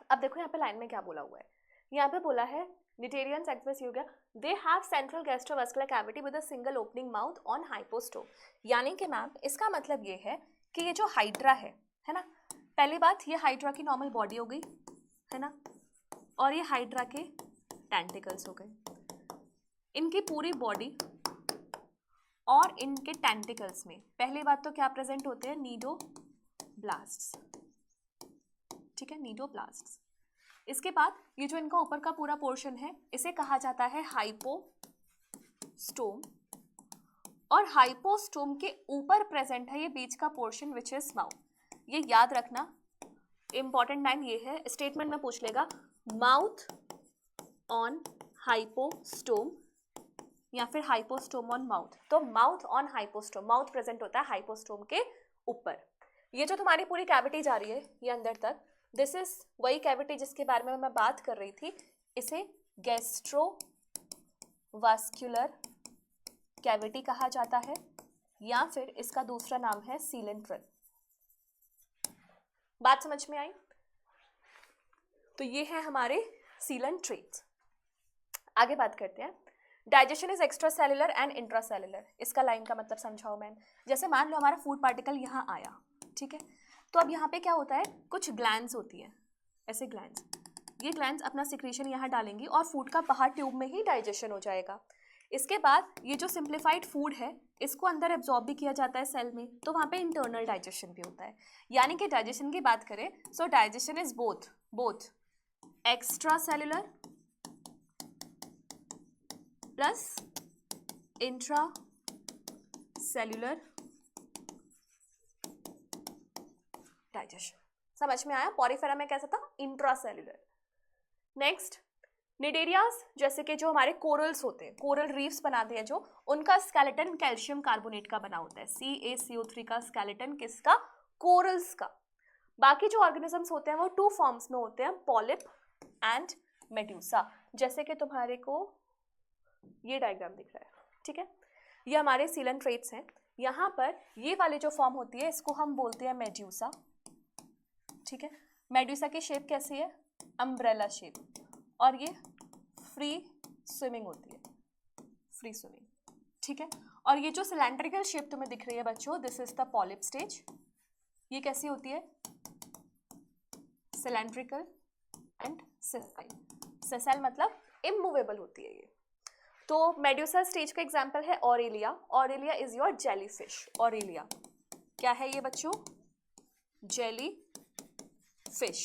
अब देखो यहाँ पे लाइन में क्या बोला हुआ है। यहाँ पे बोला है निटेरियंस एक्टिवस हो गया, they have central gastrovascular cavity with a single opening mouth on hypostome. यानी कि मैम इसका मतलब ये है कि ये जो हाइड्रा है ना, पहली बात ये हाइड्रा की नॉर्मल बॉडी हो गई है ना, और ये हाइड्रा के टेंटिकल्स हो गए। इनकी पूरी बॉडी और इनके टेंटिकल्स में पहली बात तो क्या प्रेजेंट होते हैं, नीडोब्लास्ट्स, ठीक है, नीडोब्लास्ट्स। इसके बाद ये जो इनका ऊपर का पूरा पोर्शन है इसे कहा जाता है हाइपोस्टोम, और हाइपोस्टोम के ऊपर प्रेजेंट है ये बीच का पोर्शन विच इज माउथ। ये याद रखना, इंपॉर्टेंट लाइन ये है, स्टेटमेंट में पूछ लेगा माउथ ऑन हाइपोस्टोम या फिर हाइपोस्टोम ऑन माउथ। तो mouth on hypostome, mouth present होता है हाइपोस्टोम के ऊपर। ये जो तुम्हारी पूरी कैविटी जा रही है ये अंदर तक, दिस इज वही कैविटी जिसके बारे में मैं बात कर रही थी, इसे गैस्ट्रोवास्कुलर कैविटी कहा जाता है, या फिर इसका दूसरा नाम है सीलेंट्रल। बात समझ में आई? तो ये है हमारे सीलन ट्रेट्स। आगे बात करते हैं, digestion is extra cellular and intra cellular. इसका लाइन का मतलब समझाओ मैम। जैसे मान लो हमारा फूड पार्टिकल यहाँ आया, ठीक है, तो अब यहाँ पे क्या होता है, कुछ ग्लैंड्स होती है, ऐसे ग्लैंड्स, ये ग्लैंड्स अपना सिक्रीशन यहाँ डालेंगी और फूड का बाहर ट्यूब में ही डाइजेशन हो जाएगा। इसके बाद ये जो सिंप्लीफाइड फूड है इसको अंदर एब्जॉर्ब भी किया जाता है सेल में, तो वहाँ पे इंटरनल डाइजेशन भी होता है। यानी कि डाइजेशन की बात करें सो digestion is both extra cellular plus intra cellular digestion. समझ में आया? पॉरीफेरा में कैसा था, इंट्रा सेलुलर। नेक्स्ट, निडेरियाज, जैसे कि जो हमारे कोरल्स होते हैं, कोरल रीफ्स बनाते हैं जो, उनका स्केलेटन कैल्शियम कार्बोनेट का बना होता है, CaCO3 का स्केलेटन किसका, कोरल्स का। बाकी जो ऑर्गेनिजम्स होते हैं वो टू फॉर्म्स में होते हैं, पॉलिप एंड मेड्यूसा। जैसे कि तुम्हारे को ये डायग्राम दिख रहा है, ठीक है, ये हमारे सीलन ट्रेट्स हैं। यहाँ पर ये वाली जो फॉर्म होती है इसको हम बोलते हैं मेड्यूसा, ठीक है। मेड्यूसा की शेप कैसी है, अम्ब्रेला शेप, और ये फ्री स्विमिंग होती है, फ्री स्विमिंग, ठीक है। और ये जो सिलेंड्रिकल शेप तुम्हें दिख रही है बच्चों, this is the polyp stage. ये कैसी होती है, सिलेंड्रिकल एंड सेसाइल। सेसाइल मतलब इमूवेबल होती है ये। तो मेड्यूसा स्टेज का एग्जाम्पल है Aurelia. Aurelia is your jelly fish. Aurelia क्या है ये बच्चों, jelly fish.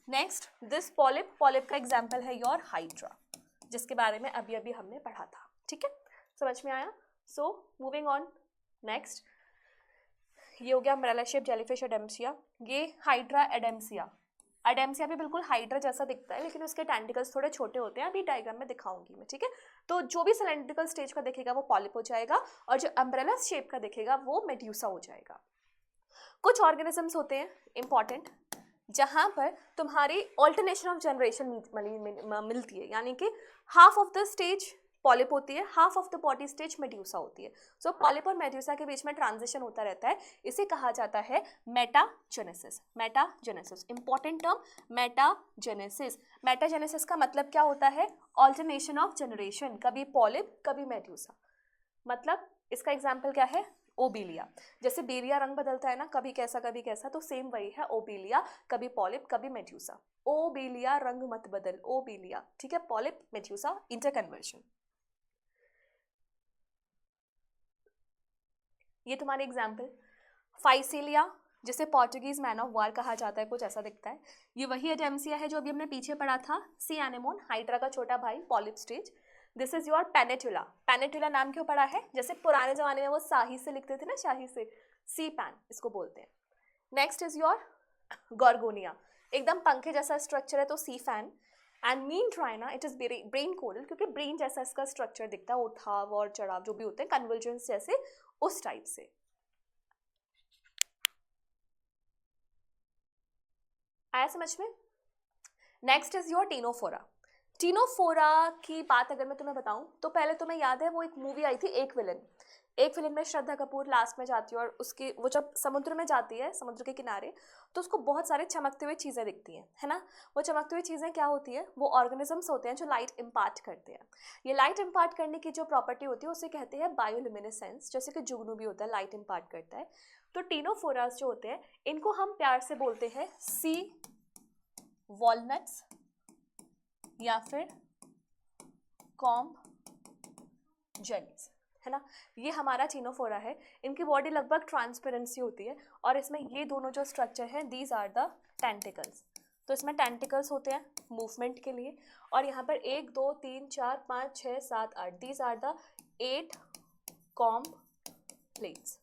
Next, this polyp, polyp का एग्जाम्पल है योर हाइड्रा, जिसके बारे में अभी अभी हमने पढ़ा था, ठीक है, समझ में आया? सो मूविंग ऑन, नेक्स्ट ये हो गया अम्ब्रेला शेप जेलीफिश एडेम्सिया। ये हाइड्रा एडेम्सिया। एडेम्सिया भी बिल्कुल हाइड्रा जैसा दिखता है लेकिन उसके टेंटिकल्स थोड़े छोटे होते हैं, अभी डायग्राम में दिखाऊंगी मैं, ठीक है। तो जो भी सिलेंड्रिकल स्टेज का दिखेगा वो पॉलिप हो जाएगा, और जो अम्ब्रेला शेप का दिखेगा वो मेड्यूसा हो जाएगा। कुछ ऑर्गेनिजम्स होते हैं इंपॉर्टेंट जहां पर तुम्हारी ऑल्टरनेशन ऑफ जनरेशन मिलती है, यानी कि half of the stage polyp होती है, half of the body stage medusa होती है। सो पॉलिप और मेड्यूसा के बीच में ट्रांजिशन होता रहता है, इसे कहा जाता है metagenesis. Metagenesis important term, metagenesis. Metagenesis का मतलब क्या होता है, ऑल्टरनेशन ऑफ जनरेशन, कभी पॉलिप कभी मेड्यूसा। मतलब इसका एग्जाम्पल क्या है, ओबिलिया। जैसे बेरिया रंग बदलता है ना, कभी कैसा कभी कैसा, तो सेम वही है ओबिलिया, कभी पॉलिप कभी मेड्यूसा। ओबिलिया रंग मत बदल, ओबिलिया, ठीक है, पॉलिप मेड्यूसा इंटरकन्वर्जन। ये तुम्हारे एग्जाम्पल, फाइसीलिया जिसे पोर्टुगीज मैन ऑफ वार कहा जाता है, कुछ ऐसा दिखता है। ये वही एडेम्सिया है जो अभी हमने पीछे पढ़ा था, सी एनेमोन, हाइड्रा का छोटा भाई, polyp stage. This is your pennatula. Pennatula नाम क्यों पड़ा है, जैसे पुराने जमाने में वो शाही से लिखते थे ना, शाही से, सी पैन इसको बोलते हैं। नेक्स्ट इज योर गॉर्गोनिया, एकदम पंखे जैसा स्ट्रक्चर है तो sea fan. And meandrina, it is brain coral, क्योंकि ब्रेन जैसा इसका स्ट्रक्चर दिखता है, उठाव और चढ़ाव जो भी होते हैं, कन्वर्जेंस जैसे, उस टाइप से। आया समझ में? Next is your Ctenophora. Ctenophora की बात अगर मैं तुम्हें बताऊं तो पहले तुम्हें याद है वो एक मूवी आई थी एक विलन। एक फिल्म में श्रद्धा कपूर लास्ट में जाती है और उसकी वो जब समुद्र में जाती है, समुद्र के किनारे, तो उसको बहुत सारे चमकते हुए चीज़ें दिखती हैं, है ना। वो चमकती हुई चीज़ें क्या होती है, वो ऑर्गेनिजम्स होते हैं जो लाइट इम्पार्ट करते हैं। ये लाइट इम्पार्ट करने की जो प्रॉपर्टी होती है उसे कहते हैं बायोल्यूमिनेसेंस, जैसे कि जुगनू भी होता है, लाइट इम्पार्ट करता है। तो टीनोफोरास जो होते हैं इनको हम प्यार से बोलते हैं सी वॉलनट्स या फिर कॉम्ब जेलीज, है ना। ये हमारा टीनोफोरा है। इनकी बॉडी लगभग ट्रांसपेरेंसी होती है और इसमें ये दोनों जो स्ट्रक्चर हैं, दीज आर द टेंटिकल्स। तो इसमें टेंटिकल्स होते हैं मूवमेंट के लिए, और यहाँ पर 1 2 3 4 5 6 7 8, these are the 8 comb plates.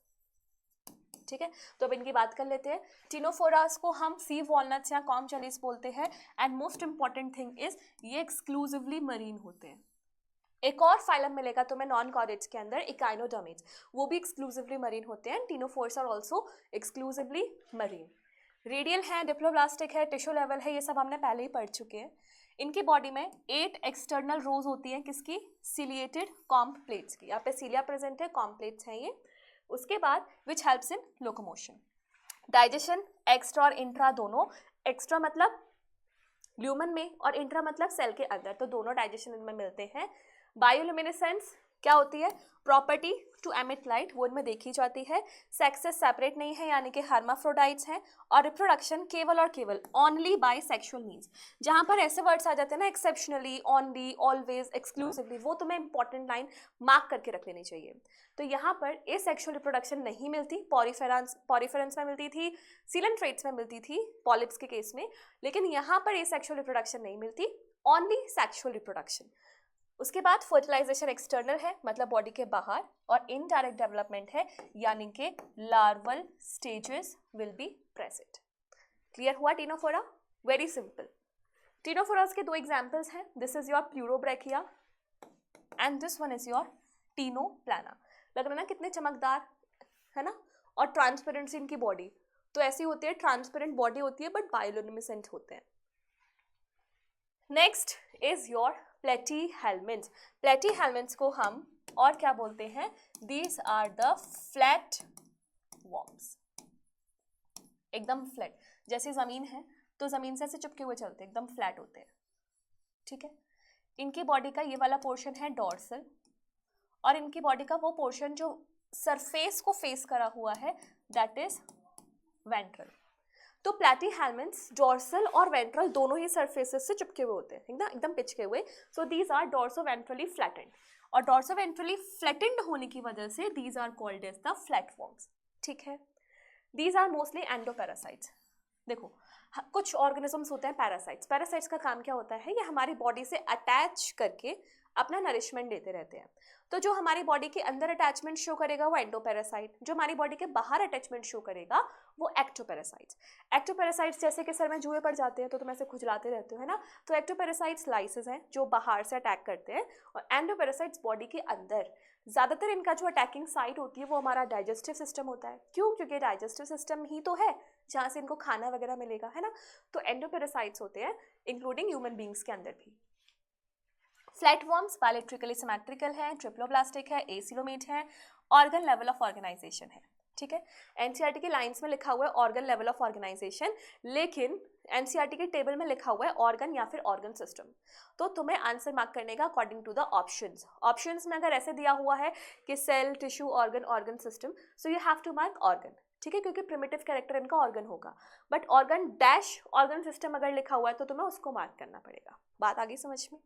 ठीक है, तो अब इनकी बात कर लेते हैं। टीनोफोरास को हम सी वॉलनट्स या कॉम्ब जेलीज बोलते हैं। And most important thing is ये एक्सक्लूसिवली मरीन होते हैं। एक और फाइलम मिलेगा तुम्हें नॉन कॉर्डेट्स के अंदर, इकाइनोडर्मिड्स, वो भी एक्सक्लूसिवली मरीन होते हैं। Ctenophores are also exclusively marine. Radial है, डिप्लोब्लास्टिक है, टिश्यू लेवल है, ये सब हमने पहले ही पढ़ चुके हैं। इनकी बॉडी में 8 एक्सटर्नल रोज होती हैं, किसकी, सिलिएटेड कॉम्ब प्लेट्स की। यहाँ पे सीलिया प्रेजेंट है, कॉम्ब प्लेट्स हैं ये। उसके बाद which helps in locomotion. Digestion extra और इंट्रा दोनों, एक्स्ट्रा मतलब ल्यूमन में और इंट्रा मतलब सेल के अंदर, तो दोनों डाइजेशन इनमें मिलते हैं। बायोल्यूमिनेसेंस क्या होती है, प्रॉपर्टी टू एमिट लाइट, वो इनमें देखी जाती है। सेक्सेस सेपरेट नहीं है, यानी कि हर्माफ्रोडाइट्स हैं। और रिप्रोडक्शन केवल और केवल ओनली बाय सेक्सुअल मीन्स। जहाँ पर ऐसे वर्ड्स आ जाते हैं ना, एक्सेप्शनली, ओनली, ऑलवेज, एक्सक्लूसिवली, वो तुम्हें इंपॉर्टेंट लाइन मार्क करके रख लेनी चाहिए। तो यहाँ पर ए सेक्शुअल रिप्रोडक्शन नहीं मिलती, पॉरीफेरेंस में मिलती थी, सीलेंट्रेट्स में मिलती थी पॉलिप्स के केस में, लेकिन यहाँ पर ए सेक्शुअल रिप्रोडक्शन नहीं मिलती, ओनली सेक्शुअल रिप्रोडक्शन। उसके बाद फर्टिलाइजेशन एक्सटर्नल है, मतलब बॉडी के बाहर, और इनडायरेक्ट डेवलपमेंट है, यानी कि larval stages will be present. Clear हुआ टीनोफोरा? Very simple. टीनोफोरास के 2 एग्जांपल्स हैं, this is your pleurobrachia and this one is your ctenoplana. लग रहा है ना कितने चमकदार, है ना। और ट्रांसपेरेंसी इनकी बॉडी तो ऐसी होती है, ट्रांसपेरेंट बॉडी होती है बट बायोल्यूमिनेसेंट होते हैं। Next is your platyhelminths. Platyhelminths को हम और क्या बोलते हैं, these are the flat worms. एकदम फ्लैट, जैसे जमीन है तो जमीन से ऐसे चिपके हुए चलते हैं, एकदम फ्लैट होते हैं। ठीक है, इनकी बॉडी का ये वाला पोर्शन है डॉर्सल, और इनकी बॉडी का वो पोर्शन जो सरफेस को फेस करा हुआ है दैट इज वेंट्रल। तो प्लेटीहेल्मिन्थ्स डॉर्सल और वेंट्रल दोनों ही सरफेसेस से चिपके हुए होते हैं, एकदम पिचके हुए। So these are dorso ventrally flattened, और डॉर्सो वेंट्रली फ्लैटेंड होने की वजह से these are called as the flatworms. ठीक है, दीज आर मोस्टली एंडोपैरासाइट्स। देखो कुछ ऑर्गेनिजम्स होते हैं पैरासाइट्स। पैरासाइट्स का काम क्या होता है, ये हमारी बॉडी से अटैच करके अपना नरिशमेंट देते रहते हैं। तो जो हमारी बॉडी के अंदर अटैचमेंट शो करेगा वो एंडोपैरासाइट, जो हमारी बॉडी के बाहर अटैचमेंट शो करेगा वो एक्टोपैरासाइट्स। एक्टोपैरासाइट्स जैसे कि सर में जुए पड़ जाते हैं तो तुम ऐसे खुजलाते रहते हो, है ना। तो एक्टोपैरासाइट्स लाइसेस हैं जो बाहर से अटैक करते हैं, और एंडोपैरासाइट्स बॉडी के अंदर। ज़्यादातर इनका जो अटैकिंग साइट होती है वो हमारा डाइजेस्टिव सिस्टम होता है। क्यों? क्योंकि डाइजेस्टिव सिस्टम ही तो है जहाँ से इनको खाना वगैरह मिलेगा, है ना। तो एंडोपैरासाइट्स होते हैं इंक्लूडिंग ह्यूमन बींग्स के अंदर भी। फ्लैटवॉर्म्स बायोलेट्रिकली सिमेट्रिकल है, ट्रिप्लोब्लास्टिक है, एसिलोमेट है, ऑर्गन लेवल ऑफ ऑर्गेनाइजेशन है। ठीक है, एनसीईआरटी की लाइंस में लिखा हुआ है ऑर्गन लेवल ऑफ ऑर्गेनाइजेशन, लेकिन एनसीईआरटी के टेबल में लिखा हुआ है ऑर्गन या फिर ऑर्गन सिस्टम। तो तुम्हें आंसर मार्क करने का according to the options. Options में अगर ऐसे दिया हुआ है कि cell, tissue, organ, organ system, so you have to mark organ. ठीक है, क्योंकि प्रिमिटिव कैरेक्टर इनका ऑर्गन होगा। But organ dash organ system अगर लिखा हुआ है तो तुम्हें उसको मार्क करना पड़ेगा। बात आ गई समझ में?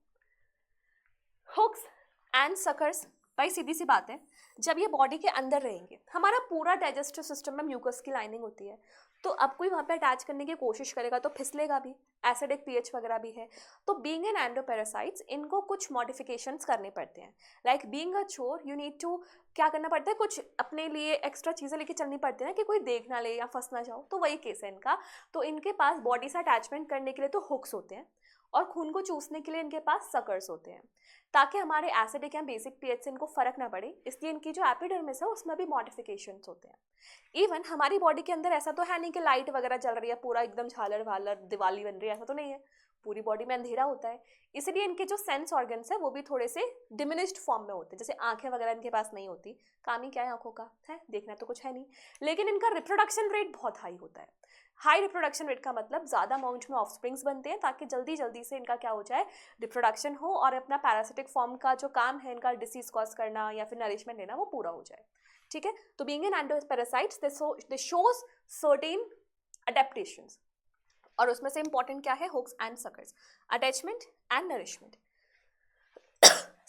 हुक्स एंड सकर्स, भाई सीधी सी बात है, जब ये बॉडी के अंदर रहेंगे, हमारा पूरा डाइजेस्टिव सिस्टम में म्यूकस की लाइनिंग होती है, तो अब कोई वहाँ पे अटैच करने की कोशिश करेगा तो फिसलेगा भी, एसिडिक पीएच वगैरह भी है। तो बीइंग एन एंडोपैरासाइट्स इनको कुछ मॉडिफिकेशंस करने पड़ते हैं। लाइक बीइंग अ चोर यू नीड टू क्या करना पड़ता है, कुछ अपने लिए एक्स्ट्रा चीज़ें लेके चलनी पड़ती है ना, कि कोई देख ना ले या फंस ना जाओ। तो वही केस है इनका। तो इनके पास बॉडी से अटैचमेंट करने के लिए तो हुक्स होते हैं, और खून को चूसने के लिए इनके पास सकर्स होते हैं, ताकि हमारे एसिडिक या बेसिक पीएच से इनको फर्क ना पड़े। इसलिए इनकी जो एपिडर्मिस है उसमें भी मॉडिफिकेशंस होते हैं। इवन हमारी बॉडी के अंदर ऐसा तो है नहीं कि लाइट वगैरह जल रही है, पूरा एकदम झालर वालर दिवाली बन रही है, ऐसा तो नहीं है। पूरी बॉडी में अंधेरा होता है, इसलिए इनके जो सेंस ऑर्गन्स है वो भी थोड़े से डिमिनिश्ड फॉर्म में होते हैं, जैसे आंखें वगैरह इनके पास नहीं होती, काम ही क्या है आंखों का, है देखना तो कुछ है नहीं, लेकिन इनका रिप्रोडक्शन रेट बहुत हाई होता है। हाई रिप्रोडक्शन रेट का मतलब ज़्यादा अमाउंट में ऑफस्प्रिंग्स बनते हैं ताकि जल्दी जल्दी से इनका क्या हो जाए, रिप्रोडक्शन हो और अपना पैरासिटिक फॉर्म का जो काम है इनका डिसीज कॉज करना या फिर नरिशमेंट लेना वो पूरा हो जाए। ठीक है, तो being an endoparasites they shows certain adaptations, और उसमें से इंपॉर्टेंट क्या है, hooks and suckers, attachment and nourishment.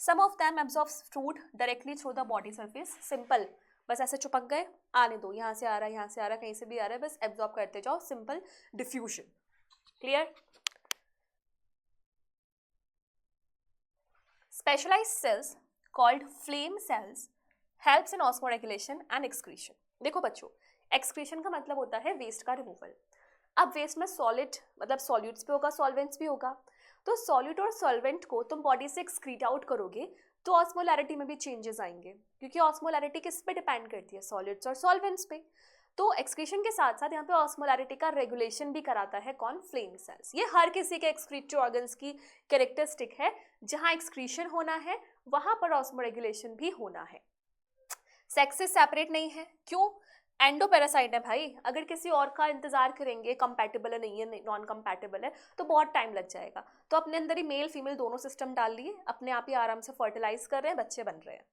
Some of them absorbs food directly through the body surface, simple, बस ऐसे चिपक गए, आने दो, यहाँ से आ रहा है यहाँ से आ रहा है कहीं से भी आ रहा है, बस एब्जॉर्ब करते जाओ, simple diffusion. Clear? Specialised cells called flame cells helps in osmoregulation and excretion. देखो बच्चों, एक्सक्रीशन का मतलब होता है वेस्ट का रिमूवल। अब वेस्ट में सॉलिड मतलब सॉल्यूट्स भी होगा, सॉल्वेंट्स भी होगा, तो सॉल्यूट और सॉल्वेंट को तुम बॉडी से एक्सक्रीट आउट करोगे तो ऑस्मोलैरिटी में भी चेंजेस आएंगे, क्योंकि ऑस्मोलैरिटी किस पे डिपेंड करती है, सॉलिड्स और सॉल्वेंट्स पे। तो एक्सक्रीशन के साथ साथ यहाँ पे ऑस्मोलैरिटी का रेगुलेशन भी कराता है कौन, फ्लेम सेल्स। ये हर किसी के एक्सक्रीटरी ऑर्गन्स की कैरेक्टरिस्टिक है, जहाँ एक्सक्रीशन होना है वहाँ पर ऑस्मोरेगुलेशन भी होना है। सेक्स से सेपरेट नहीं है, क्यों, एंडोपैरासाइट है भाई, अगर किसी और का इंतजार करेंगे कंपैटिबल है नहीं है नॉन कंपैटिबल है तो बहुत टाइम लग जाएगा, तो अपने अंदर ही मेल फीमेल दोनों सिस्टम डाल लिए, अपने आप ही आराम से फर्टिलाइज कर रहे हैं, बच्चे बन रहे हैं।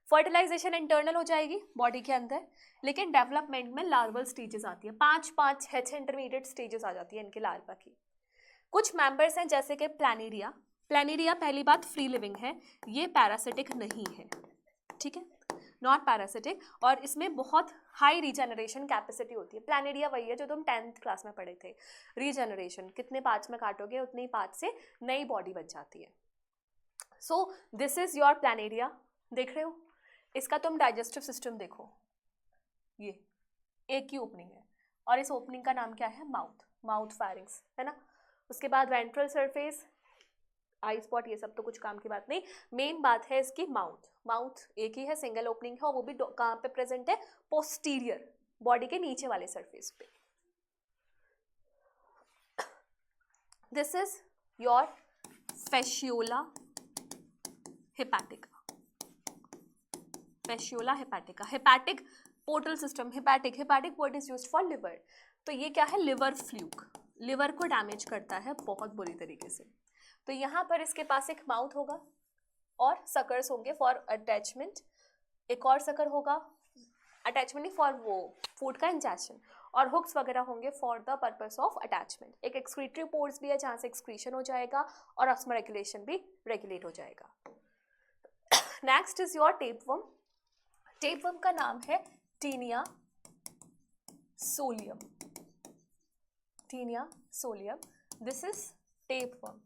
फर्टिलाइजेशन इंटरनल हो जाएगी बॉडी के अंदर, लेकिन डेवलपमेंट में लार्वल स्टेजेस आती है, 5 इंटरमीडिएट स्टेजेस आ जाती है इनके लार्वा की। कुछ मेंबर्स हैं जैसे कि प्लानेरिया, प्लानेरिया पहली बात फ्री लिविंग है, ये पैरासिटिक नहीं है, ठीक है, नॉट पैरासिटिक, और इसमें बहुत हाई रीजनरेशन कैपेसिटी होती है। प्लानेरिया वही है जो तुम 10th क्लास में पढ़े थे, रीजनरेशन, कितने पार्ट्स में काटोगे उतने ही पार्ट से नई बॉडी बन जाती है। सो दिस इज योर प्लानेरिया, देख रहे हो, इसका तुम डाइजेस्टिव सिस्टम देखो, ये एक ही ओपनिंग है और इस ओपनिंग का नाम क्या है, माउथ, माउथ फेरिंग्स है ना। उसके बाद वेंट्रल सरफेस, आई स्पॉट, ये सब तो कुछ काम की बात नहीं, मेन बात है इसकी माउथ। माउथ एक ही है, सिंगल ओपनिंग है, और वो भी कहाँ पे प्रेजेंट है, पोस्टीरियर, बॉडी के नीचे वाले सरफेस पे। This is your fasciola hepatica, fasciola hepatica, hepatic portal system, hepatic, hepatic word is used for liver, तो ये क्या है, लिवर फ्लूक, लिवर को डैमेज करता है बहुत बुरी तरीके से। तो यहाँ पर इसके पास एक माउथ होगा और सकर्स होंगे फॉर अटैचमेंट, एक और सकर होगा अटैचमेंट नहीं, फॉर वो फूड का इंजेक्शन, और हुक्स वगैरह होंगे for the purpose of attachment. एक एक्सक्रीटरी पोर्स भी है जहाँ से एक्सक्रीशन हो जाएगा और ऑस्मोरेगुलेशन भी रेगुलेट हो जाएगा। Next is your tapeworm, tapeworm का नाम है Taenia solium, Taenia solium, this is tapeworm.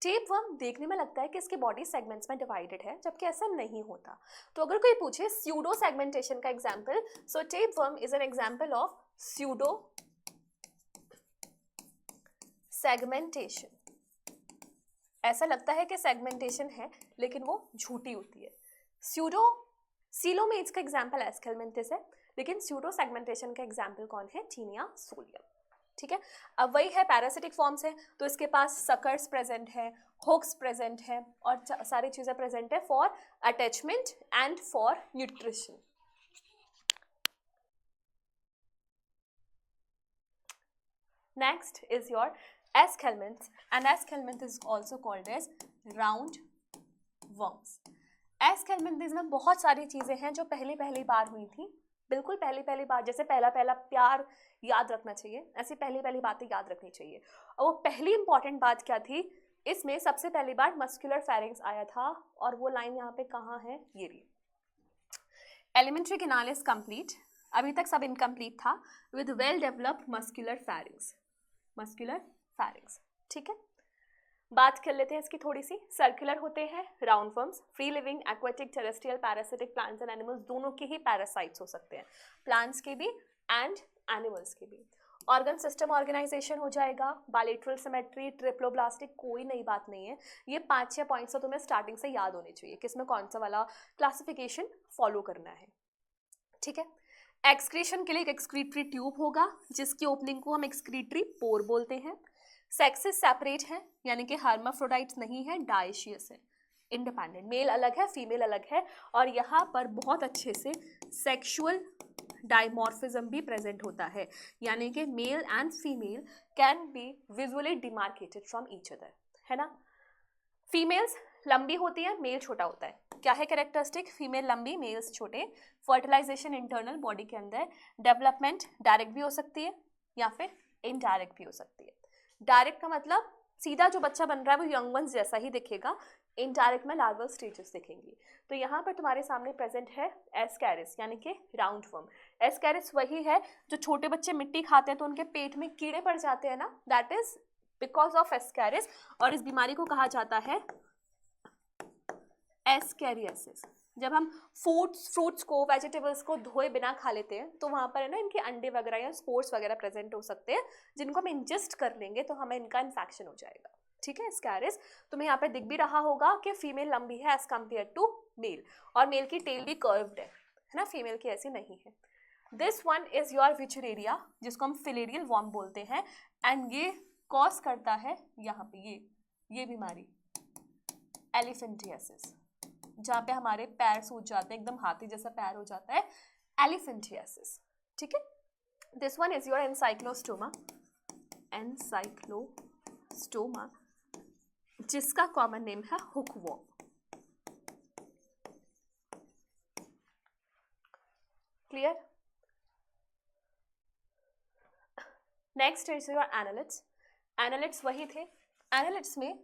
Tapeworm देखने में लगता है कि इसके बॉडी सेगमेंट्स में डिवाइडेड है, जबकि ऐसा नहीं होता। तो अगर कोई पूछे स्यूडो सेगमेंटेशन का example, so tapeworm is an example of pseudo segmentation. ऐसा लगता है कि सेगमेंटेशन है लेकिन वो झूठी होती है। स्यूडो सीलोमेट्स का एग्जांपल एस्केलमेंथिस है, लेकिन स्यूडो सेगमेंटेशन का एग्जांपल कौन है, टीनिया सोलियम। ठीक है, अब वही है, पैरासिटिक फॉर्म्स है तो इसके पास सकर्स प्रेजेंट है, हुक्स प्रेजेंट है और सारी चीजें प्रेजेंट है for attachment and for nutrition. Next is your aschelminthes, and aschelminth is also called as round worms. Aschelminthes में बहुत सारी चीजें हैं जो पहली बार हुई थी, बिल्कुल पहली बार, जैसे पहला प्यार याद रखना चाहिए, ऐसी पहली बातें याद रखनी चाहिए। और वो पहली इंपॉर्टेंट बात क्या थी, इसमें सबसे पहली बार मस्कुलर फेरिंग्स आया था, और वो लाइन यहाँ पे कहाँ है, ये रही। एलिमेंट्री कैनाल इज कंप्लीट, अभी तक सब इनकम्प्लीट था, with well developed muscular pharynx, muscular pharynx. ठीक है, बात कर लेते हैं इसकी थोड़ी सी। सर्कुलर होते हैं round worms, free living, aquatic, terrestrial, parasitic, plants and animals, दोनों के ही पैरासाइट्स हो सकते हैं, प्लांट्स के भी एंड एनिमल्स के भी। ऑर्गन सिस्टम ऑर्गेनाइजेशन हो जाएगा, बायलेटरल सिमेट्री, ट्रिप्लोब्लास्टिक, कोई नई बात नहीं है, ये 5-6 पॉइंट्स तो तुम्हें स्टार्टिंग से याद होने चाहिए किसमें कौन सा वाला क्लासिफिकेशन फॉलो करना है। ठीक है, एक्सक्रीशन के लिए एक एक्सक्रीटरी ट्यूब होगा जिसकी ओपनिंग को हम एक्सक्रीटरी पोर बोलते हैं। सेक्सेस सेपरेट है यानी कि हर्माफ्रोडाइट्स नहीं है, डायशियस है, इंडिपेंडेंट, मेल अलग है फीमेल अलग है, और यहाँ पर बहुत अच्छे से सेक्सुअल डाइमॉर्फिज्म भी प्रेजेंट होता है, यानी कि male and female can be visually demarcated from each other, है ना। फीमेल्स लंबी होती है, मेल छोटा होता है। क्या है कैरेक्टरिस्टिक? फीमेल लंबी, मेल्स छोटे। फर्टिलाइजेशन इंटरनल बॉडी के अंदर। डेवलपमेंट डायरेक्ट भी हो सकती है या फिर इनडायरेक्ट भी हो सकती है। डायरेक्ट का मतलब सीधा जो बच्चा बन रहा है वो यंग वंस जैसा ही दिखेगा, इनडायरेक्ट में लार्वल स्टेजेस दिखेंगी। तो यहाँ पर तुम्हारे सामने प्रेजेंट है एस्कैरिस यानी कि राउंड वर्म। एस्कैरिस वही है जो छोटे बच्चे मिट्टी खाते हैं तो उनके पेट में कीड़े पड़ जाते हैं ना, that is because of Ascaris, और इस बीमारी को कहा जाता है एस्कैरियासिस। जब हम फ्रूट्स को, वेजिटेबल्स को धोए बिना खा लेते हैं तो वहाँ पर है ना इनके अंडे वगैरह या स्पोर्स वगैरह प्रेजेंट हो सकते हैं, जिनको हम इंजेस्ट कर लेंगे तो हमें इनका इन्फेक्शन हो जाएगा, ठीक है। एस्कैरिस तुम्हें यहाँ पे दिख भी रहा होगा कि फीमेल लंबी है एज कम्पेयर टू मेल, और मेल की टेल भी कर्व्ड है ना, फीमेल की ऐसी नहीं है। दिस वन इज योर विचुरेरिया जिसको हम फिलेरियल वॉर्म बोलते हैं, एंड ये कॉज करता है यहाँ पे ये बीमारी एलिफेंटियासिस, जहाँ पे हमारे पैर सूज जाते हैं, एकदम हाथी जैसा पैर हो जाता है, एलिफेंटियासिस, ठीक है। This one is your ancylostoma, जिसका कॉमन नेम है hookworm. Clear? Next is your annelids. Annelids वही थे। एनालिट्स में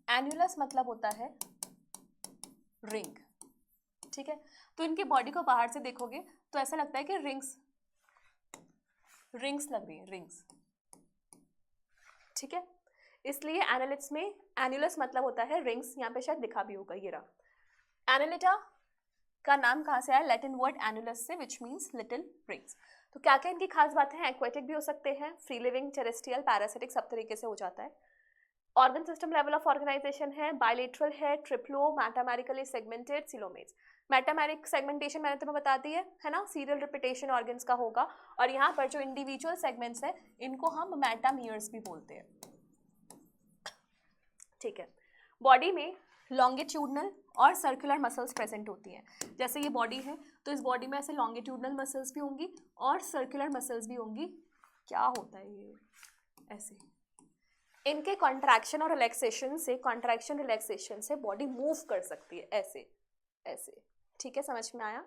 एन्युलस मतलब होता है रिंग, ठीक है। तो इनकी बॉडी को बाहर से देखोगे तो ऐसा लगता है कि रिंग्स लग रही है, रिंग्स, ठीक है। इसलिए एनालिट्स में एन्युलस मतलब होता है रिंग्स, यहाँ पे शायद लिखा भी होगा, ये रहा। एनालिटा का नाम कहाँ से आया? लैटिन वर्ड एनुलस से, विच मीन्स लिटिल रिंग्स। तो क्या क्या इनकी खास बातें हैं? एक्वेटिक भी हो सकते हैं, फ्री लिविंग, टेरेस्ट्रियल, पैरासिटिक, सब तरीके से हो जाता है। Organ system level of organisation है, बायलेटरल है, triplo, metamerically segmented, coelomates. Metameric segmentation मैंने तुम्हें बता दी है ना, सीरियल रिपीटेशन ऑर्गन्स का होगा, और यहाँ पर जो इंडिविजुअल सेगमेंट्स हैं इनको हम मैटामियर्स भी बोलते हैं, ठीक है। बॉडी में लॉन्गिट्यूडनल और सर्कुलर मसल्स प्रेजेंट होती हैं। जैसे ये बॉडी है तो इस बॉडी में ऐसे लॉन्गिट्यूडनल मसल्स भी होंगी और सर्कुलर मसल्स भी होंगी। क्या होता है ये? ऐसे इनके कॉन्ट्रैक्शन और रिलैक्सेशन से बॉडी मूव कर सकती है, ऐसे ऐसे, ठीक है, समझ में आया।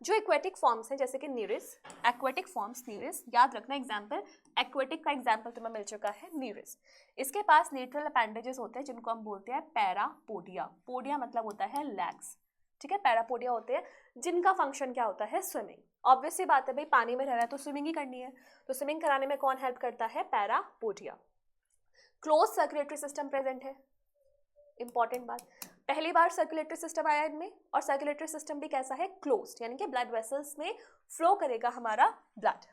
जो एक्वेटिक फॉर्म्स हैं जैसे कि नीरिस, एक्वेटिक फॉर्म्स नीरिस, याद रखना एग्जाम्पल, एक्वेटिक का एग्जाम्पल तुम्हें मिल चुका है नीरिस। इसके पास लेटरल अपेंडेजेस होते हैं जिनको हम बोलते हैं पैरापोडिया। पोडिया मतलब होता है लेग्स, ठीक है। पैरापोडिया होते हैं जिनका फंक्शन क्या होता है? स्विमिंग। ऑब्वियस सी बात है भाई, पानी में रह रहा है तो स्विमिंग ही करनी है, तो स्विमिंग कराने में कौन हेल्प करता है? Parapodia. Close circulatory system present है, इंपॉर्टेंट बात, पहली बार सर्कुलेटरी सिस्टम आया इनमें, और सर्कुलेटरी सिस्टम भी कैसा है? क्लोज्ड, यानी कि ब्लड वेसल्स में फ्लो करेगा हमारा ब्लड।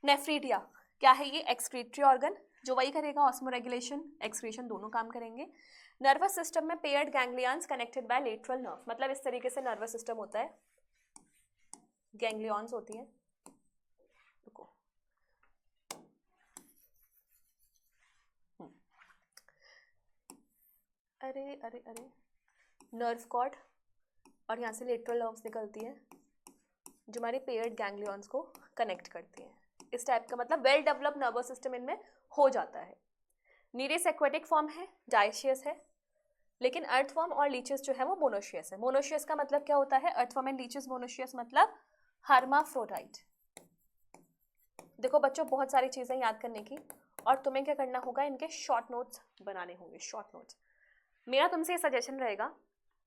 नेफ्रीडिया क्या है? ये एक्सक्रीटरी ऑर्गन जो वही करेगा ऑस्मोरेगुलेशन, एक्सक्रीशन, दोनों काम करेंगे। नर्वस सिस्टम में paired ganglions connected by lateral nerve, मतलब इस तरीके से नर्वस सिस्टम होता है, गैंग्लियंस होती है। रुको, अरे अरे अरे, नर्व कॉर्ड, और यहाँ से लेटरल नर्व्स निकलती हैं जो हमारे पेयर्ड गैंग्लियंस को कनेक्ट करती हैं। इस टाइप का मतलब वेल डेवलप्ड नर्वस सिस्टम इनमें हो जाता है। नीरिस एक्वेटिक फॉर्म है, डायशियस है, लेकिन अर्थवर्म और लीचेस जो है वो मोनोशियस है। मोनोशियस का मतलब क्या होता है? अर्थवर्म एंड लीचेस, मोनोशियस मतलब हर्माफ्रोडाइट। देखो बच्चों, बहुत सारी चीज़ें याद करने की, और तुम्हें क्या करना होगा? इनके शॉर्ट नोट्स बनाने होंगे, शॉर्ट नोट्स। मेरा तुमसे ये सजेशन रहेगा,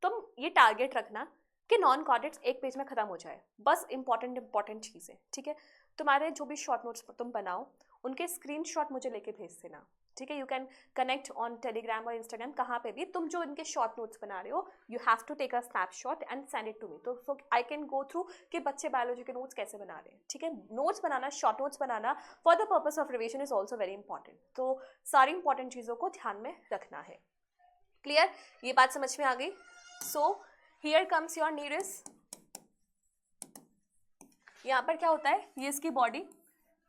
तुम ये टारगेट रखना कि नॉन कॉर्डेट्स एक पेज में खत्म हो जाए, बस इंपॉर्टेंट चीज़ें, ठीक है। तुम्हारे जो भी शॉर्ट नोट्स तुम बनाओ उनके स्क्रीनशॉट मुझे लेके भेज देना, ठीक है। You can connect on Telegram और इंस्टाग्राम, कहाँ पे भी तुम जो इनके शॉर्ट नोट्स बना रहे हो, you have to take a snapshot and send it to me, तो so I can go through कि बच्चे बायोलॉजी के नोट्स कैसे बना रहे हैं, ठीक है। Notes banana, short notes banana for the purpose of revision is also very important, तो सारी इंपॉर्टेंट चीज़ों को ध्यान में रखना है। क्लियर? ये बात समझ में आ गई? सो हियर कम्स योर नीरिस, यहाँ पर क्या होता है, ये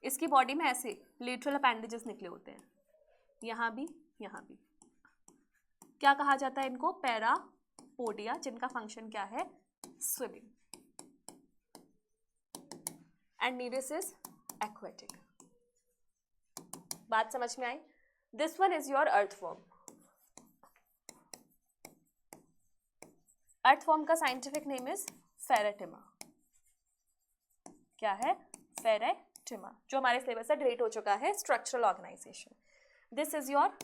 इसकी बॉडी में ऐसे लेटरल अपेंडेजेस निकले होते हैं, यहाँ भी यहाँ भी। क्या कहा जाता है इनको? पैरापोडिया, जिनका फंक्शन क्या है? Swimming. And nereis is aquatic. बात समझ में आई? This one is your earthworm. Earthworm का साइंटिफिक नेम इज फेरेटिमा। क्या है? फेरेटिमा, जो हमारे सिलेबस से डिलीट हो चुका है, structural organisation. This is your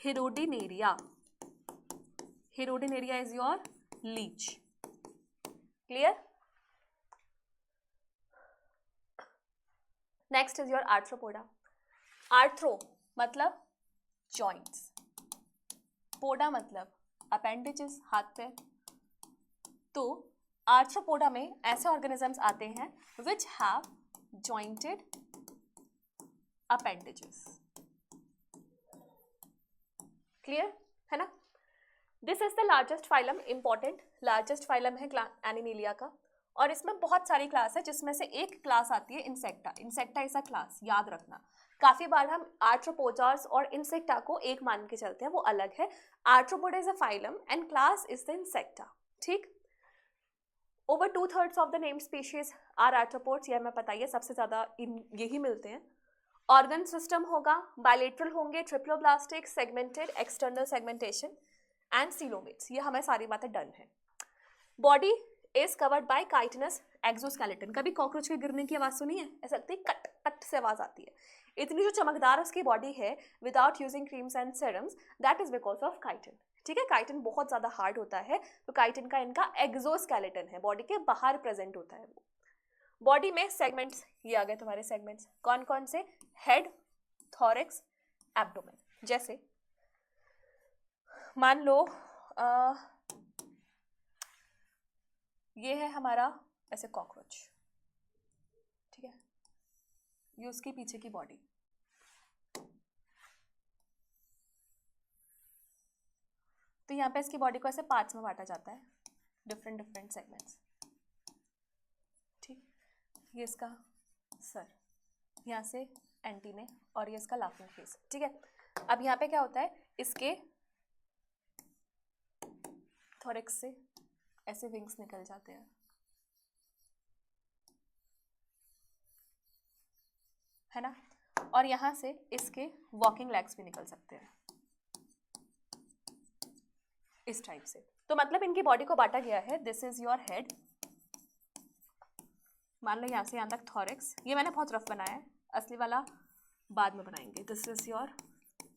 hirudinaria. Hirudinaria is your leech. Clear? Next is your arthropoda. Arthro मतलब जॉइंट्स, पोडा मतलब अपेंडेजेस, हाथ पैर। तो आर्थ्रोपोडा में ऐसे ऑर्गेनिजम्स आते हैं which have jointed appendages. Clear है ना? This is the largest phylum, important largest phylum है एनिमेलिया का, और इसमें बहुत सारी क्लास है, जिसमें से एक क्लास आती है insecta. Insecta is a class, याद रखना। काफी बार हम आर्थ्रोपोडास और इंसेक्टा को एक मान के चलते हैं, वो अलग है। Arthropoda is a phylum and class is the insecta. ठीक? Over 2/3 of the named species are arthropods, यह हमें पता ही है, सबसे ज्यादा यही मिलते हैं। ऑर्गन सिस्टम होगा, बायलेटरल होंगे, triploblastic, segmented, external segmentation and coelomates. ये हमें सारी बातें डन है। Body is covered bye chitinous exoskeleton. कभी कॉकरोच के गिरने की आवाज सुनी है? ऐसा लगती है कट कट से आवाज आती है। इतनी जो चमकदार उसकी बॉडी है, without using creams and serums, that is because of chitin. ठीक है? काइटिन बहुत ज्यादा हार्ड होता है, तो काइटिन का इनका एक्सोस्केलेटन है, बॉडी के बाहर प्रेजेंट होता है वो। बॉडी में सेगमेंट्स, ये आ गए तुम्हारे सेगमेंट्स, कौन कौन से? Head, thorax, abdomen. जैसे मान लो ये है हमारा ऐसे कॉकरोच, ठीक है? ये उसके पीछे की बॉडी। तो यहाँ पे इसकी बॉडी को ऐसे पार्ट्स में बांटा जाता है, डिफरेंट डिफरेंट सेगमेंट्स। ठीक? ये इसका सर, यहाँ से एंटीने, और ये इसका लाफिंग फेस। ठीक है? अब यहाँ पे क्या होता है, इसके थॉरैक्स से ऐसे विंग्स निकल जाते हैं, है ना? और यहाँ से इसके वॉकिंग लेग्स भी निकल सकते हैं इस टाइप से। तो मतलब इनकी बॉडी को बांटा गया है। दिस इज योर हेड, मान लो यहाँ से यहाँ तक थॉरैक्स। ये मैंने बहुत रफ बनाया है, असली वाला बाद में बनाएंगे। This is your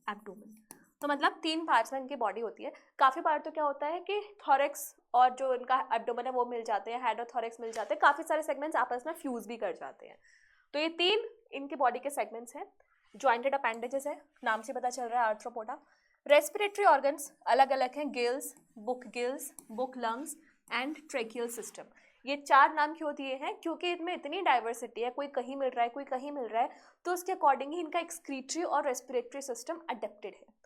abdomen. तो मतलब 3 पार्ट्स में इनकी बॉडी होती है। काफ़ी बार तो क्या होता है कि थॉरैक्स और जो इनका एब्डोमेन है वो मिल जाते हैं, हेड और थॉरैक्स मिल जाते हैं, काफ़ी सारे सेगमेंट्स आपस में फ्यूज भी कर जाते हैं। तो ये 3 इनकी बॉडी के सेगमेंट्स हैं। जॉइंटेड अपेंडेजेस है, नाम से पता चल रहा है आर्थ्रोपोडा। रेस्पिरेटरी ऑर्गन्स अलग अलग हैं, gills, book lungs and tracheal system. ये 4 नाम क्यों दिए हैं? क्योंकि इनमें इतनी डाइवर्सिटी है, कोई कहीं मिल रहा है, कोई कहीं मिल रहा है, तो उसके अकॉर्डिंग ही इनका एक्सक्रीटरी और रेस्पिरेटरी सिस्टम अडेप्टेड है।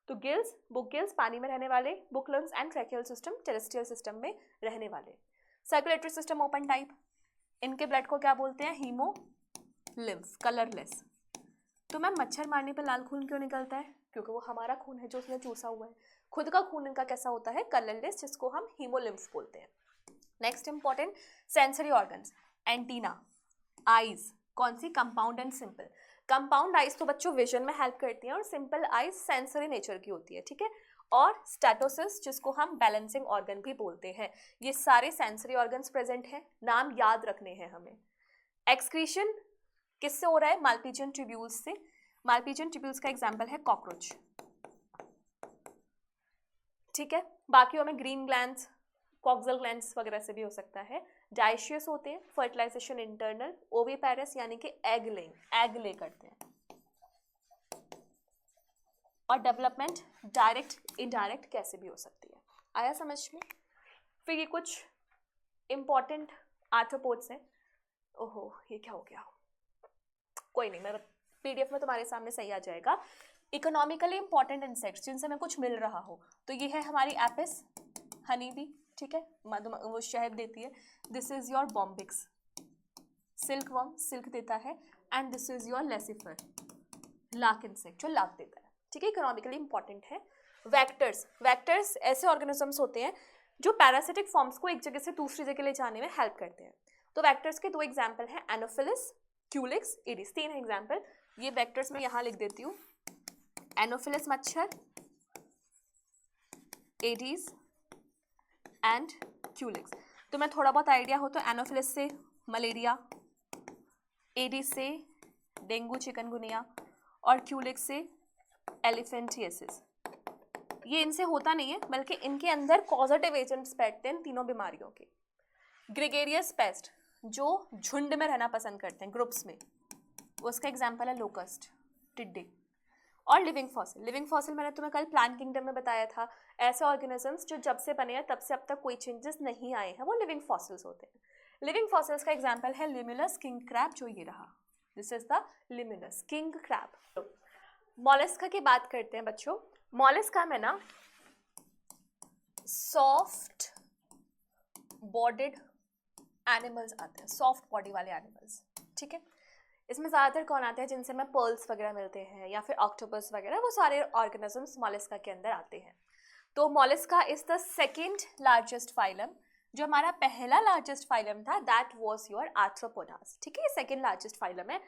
तो गिल्स, बुक गिल्स पानी में रहने वाले, book lungs and tracheal system terrestrial system में रहने वाले। Circulatory system open type. इनके ब्लड को क्या बोलते हैं? Haemolymph, colourless. तो मैम मच्छर मारने पर लाल खून क्यों निकलता है? क्योंकि वो हमारा खून है जो उसने चूसा हुआ है। खुद का खून इनका कैसा होता है? कलरलेस, जिसको हम हीमोलिम्फ बोलते हैं। Next important, sensory organs, antenna, eyes, कौन सी? Compound and simple. Compound eyes तो बच्चों विजन में हेल्प करती हैं, और सिंपल आइज सेंसरी नेचर की होती है। ठीक है? और स्टैटोसिस, जिसको हम बैलेंसिंग ऑर्गन भी बोलते हैं। ये सारे सेंसरी ऑर्गन्स प्रेजेंट हैं, नाम याद रखने हैं हमें। एक्सक्रीशन किससे हो रहा है? माल्पीजियन ट्यूब्यूल्स से। माल्पीजियन ट्यूब्यूल्स का एग्जाम्पल है कॉकरोच। ठीक है? बाकी हमें ग्रीन ग्लैंड्स, कॉक्सल ग्लैंड्स वगैरह से भी हो सकता है। डाइशियस होते हैं, फर्टिलाइजेशन इंटरनल, ओविपेरस यानी कि एग ले करते हैं, और डेवलपमेंट डायरेक्ट इनडायरेक्ट कैसे भी हो सकती है। आया समझ में? फिर ये कुछ इंपॉर्टेंट आर्थ्रोपोड्स हैं। ओहो, ये क्या हो गया? कोई नहीं, मैं पीडीएफ में तुम्हारे सामने सही आ जाएगा। इकोनॉमिकली इंपॉर्टेंट इंसेक्ट्स जिनसे हमें कुछ मिल रहा हो, तो ये है हमारी एपिस, हनी बी, ठीक है, वो शहद देती है. This is your Bombyx, silk worm silk देता है. And this is your Laccifer, lark insect जो लार्क देता है. ठीक है, इकोनॉमिकली इंपॉर्टेंट है. वेक्टर्स ऐसे ऑर्गेनिजम्स होते हैं जो पैरासिटिक फॉर्म्स को एक जगह से दूसरी जगह ले जाने में हेल्प करते हैं. तो वेक्टर्स के 2 एग्जाम्पल हैं, एनोफिलिस, क्यूलिक्स, एडिस. 3 एग्जाम्पल. ये वेक्टर्स मैं यहाँ लिख देती हूँ. एनोफिलिस मच्छर, एडिस एंड क्यूलिक्स. तो मैं थोड़ा बहुत आइडिया हो तो एनोफिलिस से मलेरिया, एडिस से डेंगू चिकनगुनिया और क्यूलिक्स से एलिफेंटियासिस. ये इनसे होता नहीं है, बल्कि इनके अंदर कॉजेटिव एजेंट्स बैठते हैं इन तीनों बीमारियों के. ग्रेगेरियस पेस्ट जो झुंड में रहना पसंद करते हैं, ग्रुप्स में, उसका एग्जाम्पल है लोकस्ट, टिड्डे. और लिविंग फॉसिल मैंने तुम्हें कल प्लांट किंगडम में बताया था. ऐसे ऑर्गेनिजम्स जो जब से बने हैं तब से अब तक कोई चेंजेस नहीं आए हैं, वो लिविंग फॉसिल्स होते हैं. लिविंग फॉसिल्स का एग्जाम्पल है लिमुलस किंग क्रैब, जो ये रहा. This is the Limulus king crab. Mollusca की बात करते हैं बच्चों. मॉलस्का में ना सॉफ्ट बॉडीड एनिमल्स आते हैं, सॉफ्ट बॉडी वाले एनिमल्स. ठीक है, इसमें ज़्यादातर कौन आते हैं, जिनसे में पर्ल्स वगैरह मिलते हैं या फिर ऑक्टोपस वगैरह, वो सारे ऑर्गेनिजम्स मॉलस्का के अंदर आते हैं. तो Mollusca is the second largest phylum. जो हमारा पहला लार्जेस्ट फाइलम था दैट वाज योर आर्थ्रोपोडास. ठीक है, ये सेकेंड लार्जेस्ट फाइलम है.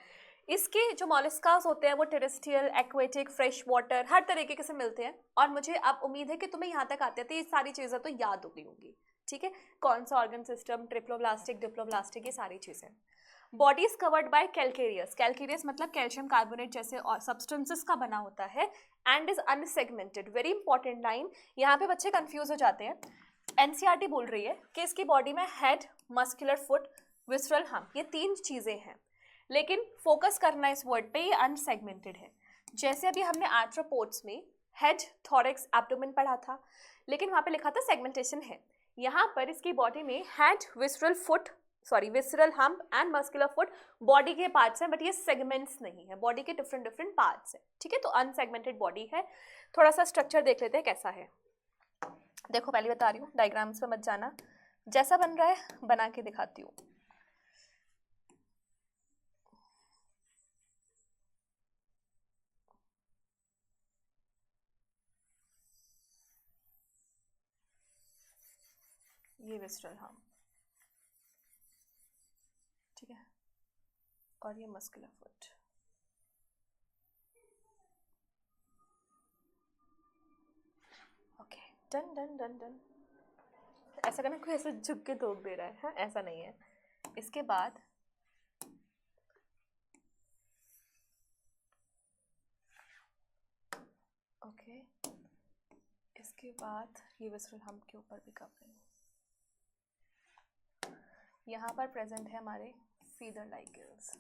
इसके जो मॉलस्कास होते हैं वो टेरेस्ट्रियल, एक्वेटिक, फ्रेश वाटर, हर तरीके के से मिलते हैं. और मुझे अब उम्मीद है कि तुम्हें यहाँ तक आते थे ये सारी चीज़ें तो याद हो गई होंगी. ठीक है, कौन सा ऑर्गन सिस्टम, ट्रिप्लोब्लास्टिक, डिप्लोब्लास्टिक, ये सारी चीज़ें. Body is covered by calcareous. Calcareous मतलब कैल्शियम कार्बोनेट जैसे और सब्सटेंसेस का बना होता है. And is unsegmented. Very important line, यहाँ पे बच्चे कंफ्यूज हो जाते हैं. एनसीईआरटी बोल रही है कि इसकी बॉडी में head, muscular foot, visceral hump, ये 3 चीज़ें हैं. लेकिन फोकस करना इस वर्ड पे, ये अनसेगमेंटेड है. जैसे अभी हमने आर्थ्रोपोड्स में हेड, थॉरेक्स, एब्डोमेन पढ़ा था, लेकिन वहाँ पे लिखा था सेगमेंटेशन है. यहाँ पर इसकी बॉडी में head, visceral hump and muscular foot body के पार्ट्स हैं, बट ये सेगमेंट्स नहीं है, बॉडी के डिफरेंट पार्ट्स हैं. ठीक है, तो अनसेगमेंटेड बॉडी है. थोड़ा सा स्ट्रक्चर देख लेते हैं कैसा है. देखो पहले बता रही हूँ, डायग्राम्स पे मत जाना, जैसा बन रहा है बना के दिखाती हूँ. ये विसरल हम्प, ठीक है, और ये muscular foot. Okay, done done done done. ऐसा करना, कोई ऐसे झुक के तोड़ दे रहा है, हाँ ऐसा नहीं है. इसके बाद ओके, इसके बाद ये विसरल हम्प के ऊपर भी कवरिंग. यहाँ पर प्रेजेंट है हमारे फीदर लाइक गिल्स.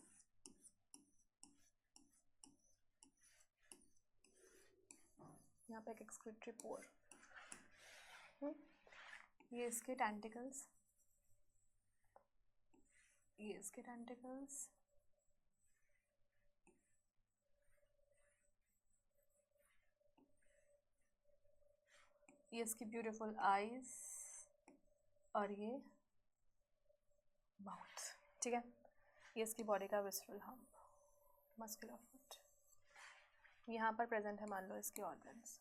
यहाँ पे एक एक्सक्रीटरी पोर. ये इसके टेंटिकल्स, ये इसके टेंटिकल्स, ये इसकी ब्यूटीफुल आईज, और ये माउथ. ठीक है, ये इसकी बॉडी का विसरल हम्प, मस्कुलर फुट. यहाँ पर प्रेजेंट है मान लो इसके ऑर्गन्स,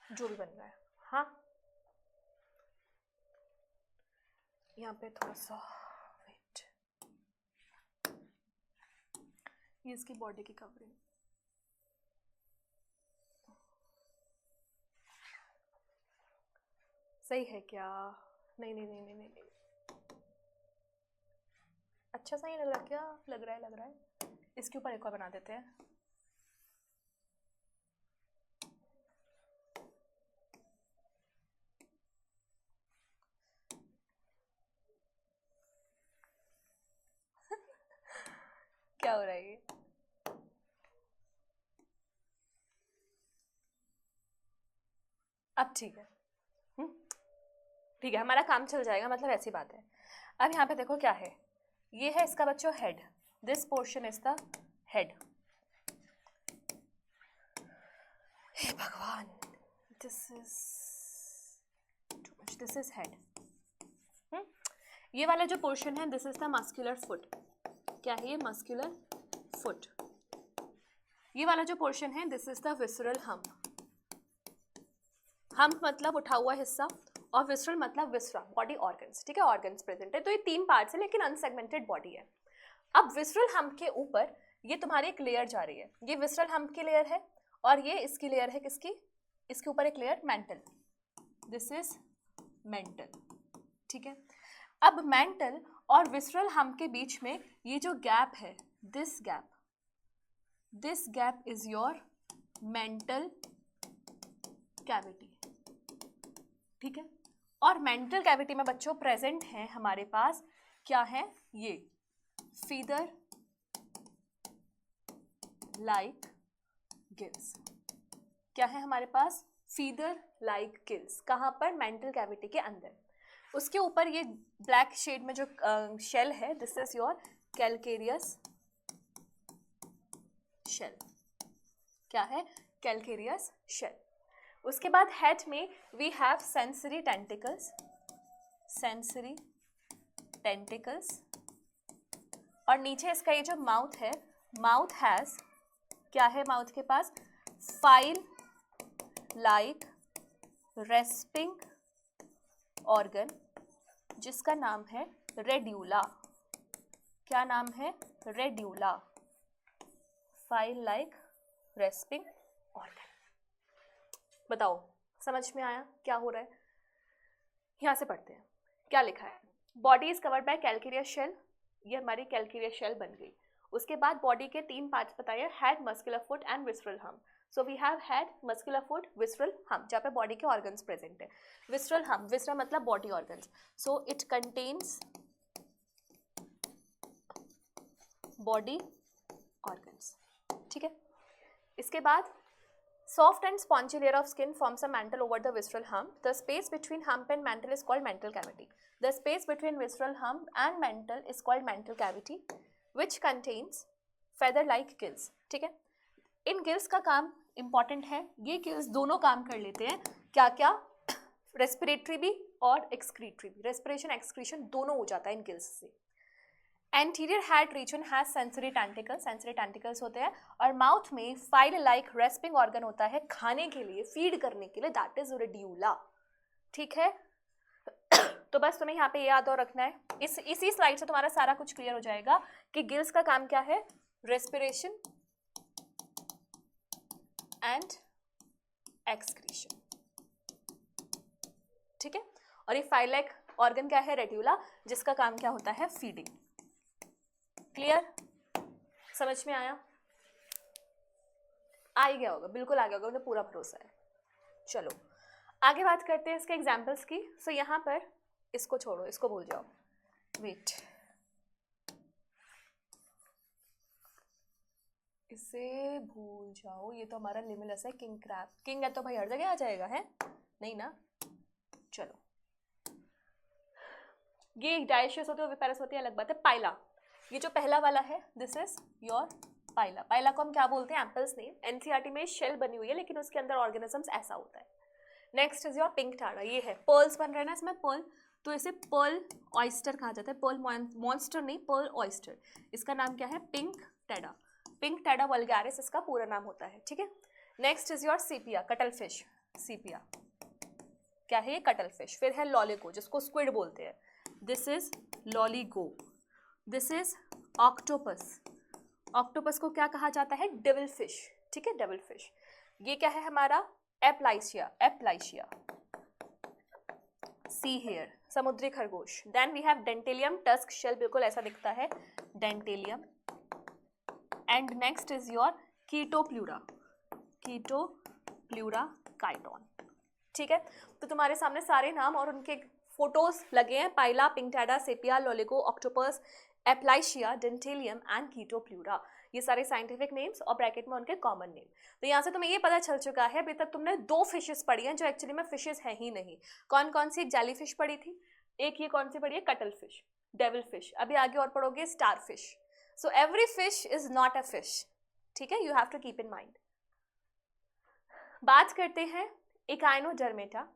जो भी बन रहा है. हाँ, यहाँ पे थोड़ा सा वेट, ये इसकी बॉडी की कवरिंग. सही है क्या? नहीं नहीं नहीं नहीं नहीं, नहीं. अच्छा सा ही लग रहा है क्या? लग रहा है. इसके ऊपर एक और बना देते हैं. क्या हो रहा है ये? अब ठीक है. ठीक है, हमारा काम चल जाएगा, मतलब ऐसी बात है. अब यहाँ पे देखो क्या है, ये है इसका बच्चों head. This portion is the head. हे भगवान, दिस इज हेड। ये वाला जो पोर्शन है this is the muscular foot. क्या है ये? Muscular foot. ये वाला जो पोर्शन है this is the visceral hump. Hump मतलब उठा हुआ हिस्सा और विसरल मतलब विसरा, बॉडी ऑर्गन्स। ठीक है, ऑर्गन्स प्रेजेंट है। तो ये 3 पार्ट्स है लेकिन अनसेगमेंटेड बॉडी है। अब विसरल हम्प के ऊपर ये तुम्हारी एक लेयर जा रही है, ये विसरल हम्प की लेयर है और ये इसकी लेयर है किसकी? इसके ऊपर एक layer mental, this is mental. ठीक है, अब मेंटल और विसरल हम्प के बीच में ये जो गैप है, this gap is your mantle cavity. ठीक है, और मेंटल कैविटी में बच्चों प्रेजेंट है हमारे पास क्या है? ये फीदर लाइक गिल्स। क्या है हमारे पास? Feather like gills. कहाँ पर? मेंटल कैविटी के अंदर। उसके ऊपर ये ब्लैक शेड में जो शेल है this is your calcareous shell. क्या है? Calcareous shell. उसके बाद हेड में वी हैव सेंसरी टेंटिकल्स, और नीचे इसका ये जो माउथ है, माउथ हैज, क्या है माउथ के पास? फाइल लाइक रेस्पिंग ऑर्गन जिसका नाम है रेड्यूला। क्या नाम है? Radula. File like respiring organ. बताओ समझ में आया क्या हो रहा है? यहाँ से पढ़ते हैं क्या लिखा है। Body is covered by calcareous shell, ये हमारी कैलकेरियस शेल बन गई। उसके बाद बॉडी के 3 पार्ट्स बताइए, head, muscular foot and visceral hump. So we have head, muscular foot, visceral hump, जहाँ पे बॉडी के ऑर्गन्स प्रेजेंट है। विसरल हम्प, विसरल मतलब body organs, so it contains body organs. ठीक है, इसके बाद soft and spongy layer of skin forms a mantle over the visceral hump. The space between hump and mantle is called mental cavity. The space between visceral hump and mantle is called mental cavity, which contains feather-like gills. ठीक है, इन gills का काम important है। ये gills दोनों काम कर लेते हैं, क्या क्या? रेस्पिरेटरी भी और एक्सक्रीटरी भी। रेस्पिरेशन एक्सक्रीशन दोनों हो जाता है इन गिल्स से। Anterior head region has sensory tentacles होते हैं, और माउथ में फाइल लाइक रेस्पिंग ऑर्गन होता है खाने के लिए, फीड करने के लिए, दैट इज रेड्यूला। ठीक है, तो बस तुम्हें यहाँ पे याद और रखना है, इसी स्लाइड से तुम्हारा सारा कुछ क्लियर हो जाएगा कि गिल्स का काम क्या है? Respiration and excretion. ठीक है, और ये फाइल लाइक ऑर्गन क्या है? रेड्यूला, जिसका काम क्या होता है? फीडिंग। क्लियर? समझ में आया? आ ही गया होगा, बिल्कुल आ गया होगा, मुझे पूरा भरोसा है। चलो आगे बात करते हैं इसके एग्जाम्पल्स की। सो यहाँ पर इसको छोड़ो, इसको भूल जाओ, वेट, इसे भूल जाओ, ये तो हमारा लिमिलस है। किंग क्रैब, किंग है तो भाई हर जगह आ जाएगा, है नहीं ना? चलो, ये डायशियस होते हैं, विपेरस होती है, अलग बात है। पाइला, ये जो पहला वाला है दिस इज योर पाइला। पाइला को हम क्या बोलते हैं? एम्पल्स नेम। एनसीईआरटी में शेल बनी हुई है लेकिन उसके अंदर ऑर्गेनिजम्स ऐसा होता है। Next is your pink ta-da, ये है पर्ल्स बन रहे हैं ना इसमें, पर्ल, तो इसे पर्ल ऑयस्टर कहा जाता है। पर्ल मॉन्स्टर नहीं, पर्ल ऑयस्टर। इसका नाम क्या है? पिंक टैडा। पिंक टैडा वल्गैरिस इसका पूरा नाम होता है। ठीक है, next is your sepia, cuttle fish. सीपिया क्या है? ये कटल फिश। फिर है लॉलीगो, जिसको स्क्विड बोलते हैं, this is Loligo. This is octopus. Octopus को क्या कहा जाता है? Devil fish. ठीक है, डेविल फिश। ये क्या है हमारा? एप्लाइशिया, एप्लाइशिया। सी हेयर, समुद्री खरगोश। Then we have dentalium, tusk shell, बिल्कुल ऐसा दिखता है, dentalium. And next is your chaetopleura, chaetopleura chiton. ठीक है, तो तुम्हारे सामने सारे नाम और उनके फोटोज लगे हैं। Pila, pinctada, sepia, loligo, octopus, aplysia, dentalium and chaetopleura, ये सारे साइंटिफिक नेम्स और ब्रैकेट में उनके कॉमन नेम। तो यहाँ से तुम्हें ये पता चल चुका है, अभी तक तुमने 2 फिशेस पढ़ी हैं जो एक्चुअली में फिशेस है ही नहीं। कौन कौन सी? एक जेली फिश पढ़ी थी, एक ये कौन सी पढ़ी है? Cuttle fish, devil fish. अभी आगे और पढ़ोगे starfish. So every fish is not a fish. ठीक है, you have to keep in mind. बात करते हैं इकाइनोडर्मेटा।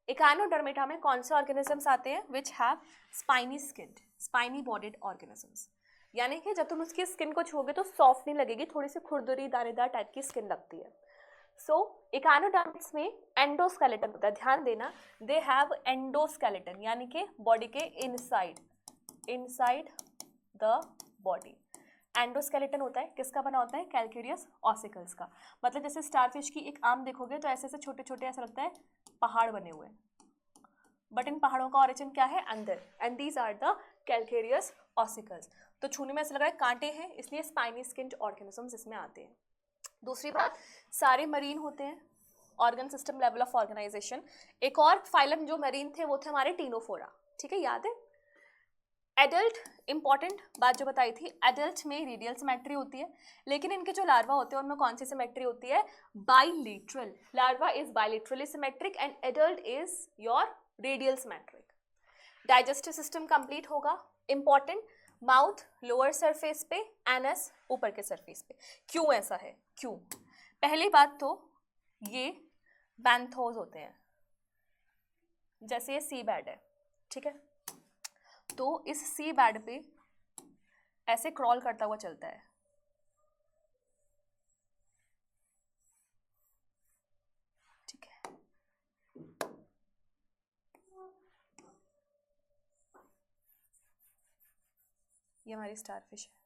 इकाइनोडर्मेटा में कौन से ऑर्गेनिजम्स आते हैं? Which have spiny skinned, spiny bodied organisms, यानी कि जब तुम उसकी स्किन को छूओगे तो सॉफ्ट नहीं लगेगी, थोड़ी सी खुरदुरी दानेदार टाइप की स्किन लगती है। सो इकाइनोडर्मिट्स में एंडोस्केलेटन होता है, ध्यान देना, दे हैव एंडोस्केलेटन, यानी कि बॉडी के inside, inside the body endoskeleton होता है। किसका बना होता है? कैलकेरियस ऑसिकल्स का। मतलब जैसे स्टारफिश की एक आर्म देखोगे तो ऐसे ऐसे छोटे छोटे ऐसा लगता है पहाड़ बने हुए हैं, बट इन पहाड़ों का ओरिजिन क्या है? अंदर, and these are the calcareous ossicles. तो छूने में ऐसा लग रहा है कांटे हैं, इसलिए स्पाइनी स्किन्ड ऑर्गेनिजम्स इसमें आते हैं। दूसरी बात, सारे मरीन होते हैं, organ system level of organisation. एक और फाइलम जो मरीन थे वो थे हमारे टीनोफोरा, ठीक है, याद है। एडल्ट, इंपॉर्टेंट बात जो बताई थी, एडल्ट में रेडियल सिमेट्री होती है, लेकिन इनके जो लार्वा होते हैं उनमें कौन सी सिमेट्री होती है? Bilateral. Larva is bilaterally symmetric and adult is your radial symmetric. Digestive system complete होगा, इंपॉर्टेंट, माउथ लोअर सरफेस पे, एनस ऊपर के सरफेस पे। क्यों ऐसा है? क्यों? पहली बात तो ये बैंथोस होते हैं, जैसे ये सी बेड है, ठीक है, तो इस सी बेड पे ऐसे क्रॉल करता हुआ चलता है, ठीक है। ये हमारी स्टारफिश है,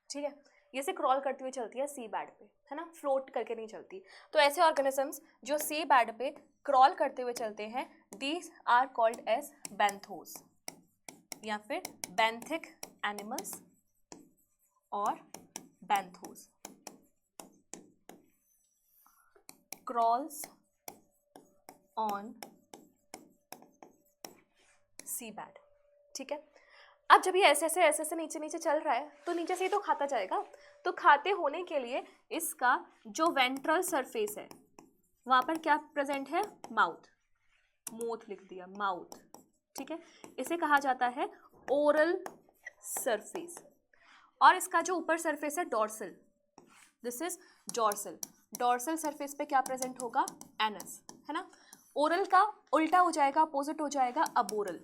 ठीक है, ये से क्रॉल करती हुई चलती है सी बेड पे, है ना, फ्लोट करके नहीं चलती। तो ऐसे ऑर्गेनिजम्स जो सी बेड पे क्रॉल करते हुए चलते हैं, दीज आर कॉल्ड एज बैंथोस या फिर बैंथिक एनिमल्स और बैंथोस। क्रॉल्स ऑन सी बेड, ठीक है। अब जब ये ऐसे ऐसे नीचे नीचे चल रहा है तो नीचे से ही तो खाता जाएगा, तो खाते होने के लिए इसका जो वेंट्रल सरफेस है वहां पर क्या प्रेजेंट है? माउथ, मोथ लिख दिया, माउथ, ठीक है। इसे कहा जाता है ओरल सरफेस। और इसका जो ऊपर सरफेस है dorsal, this is dorsal. Dorsal surface पे क्या प्रेजेंट होगा? एनस, है ना। ओरल का उल्टा हो जाएगा, अपोजिट हो जाएगा अबोरल।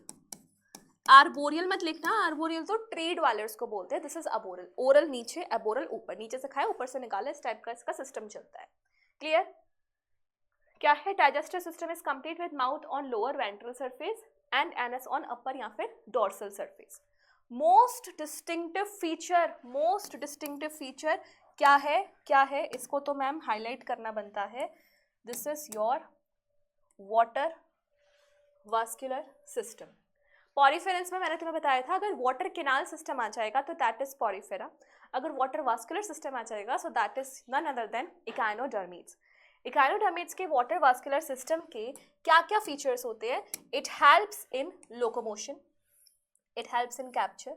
आर्बोरियल मत लिखना, आर्बोरियल तो ट्रेड वालर्स को बोलते हैं, दिस इज अबोरल। ओरल नीचे, अबोरल ऊपर, नीचे से खाए ऊपर से निकाले, इस टाइप का इसका सिस्टम चलता है। क्लियर? क्या है? Digestive system is complete with mouth on lower ventral surface and anus on अपर या फिर dorsal surface. Most distinctive feature, most distinctive feature क्या है? क्या है? इसको तो मैम हाईलाइट करना बनता है। This is your water vascular system. Poriferans में मैंने तुम्हें बताया था, अगर वाटर केनाल सिस्टम आ जाएगा तो दैट इज पॉरीफेरा, अगर वाटर वास्कुलर सिस्टम आ जाएगा so that is none other than echinoderms. Echinoderms के वाटर वास्कुलर सिस्टम के क्या क्या फीचर्स होते हैं? It helps in locomotion, it helps in capture,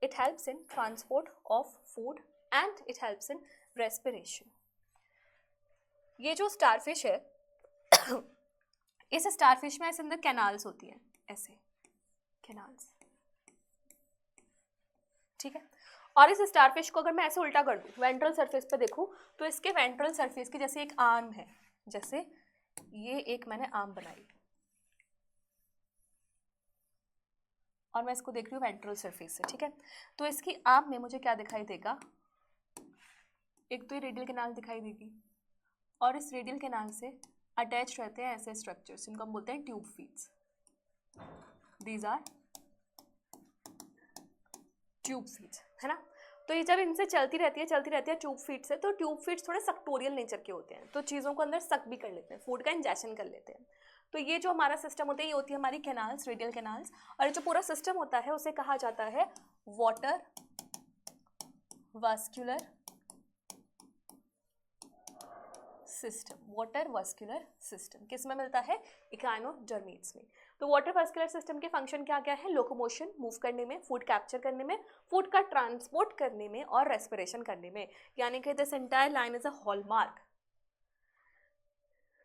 it helps in transport of food and it helps in respiration. ये जो starfish है इस स्टारफिश में ऐसे अंदर कैनाल्स होती हैं, ऐसे कैनाल्स, ठीक है। और इस स्टारफिश को अगर मैं ऐसे उल्टा कर दूं, वेंट्रल सरफेस पे देखूं, तो इसके वेंट्रल सरफेस की जैसे एक आर्म है, जैसे ये एक मैंने आर्म बनाई और मैं इसको देख रही हूँ वेंट्रल सरफेस से, ठीक है। तो इसकी आर्म में मुझे क्या दिखाई देगा? एक तो ये रेडियल कैनाल दिखाई देगी और इस रेडियल कैनाल से अटैच रहते हैं ऐसे स्ट्रक्चर्स, जिनको हम बोलते हैं tube feets. These are tube feets, है ना। तो ये जब इनसे चलती रहती है ट्यूब फीट से, तो ट्यूब फीट्स थोड़े सक्टोरियल नेचर के होते हैं, तो चीज़ों को अंदर सक भी कर लेते हैं, फूड का इंजेक्शन कर लेते हैं। तो ये जो हमारा सिस्टम होता है, ये होती है हमारी कैनाल्स, रेडियल कैनाल्स, और जो पूरा सिस्टम होता है उसे कहा जाता है water vascular system. Water vascular system किस में मिलता है? इकाइनोडर्मिड्स में। तो वाटर वास्कुलर सिस्टम के फंक्शन क्या क्या है? लोकोमोशन, मूव करने में, फूड कैप्चर करने में, फूड का ट्रांसपोर्ट करने में और रेस्पिरेशन करने में, यानी कि this entire line is a hallmark.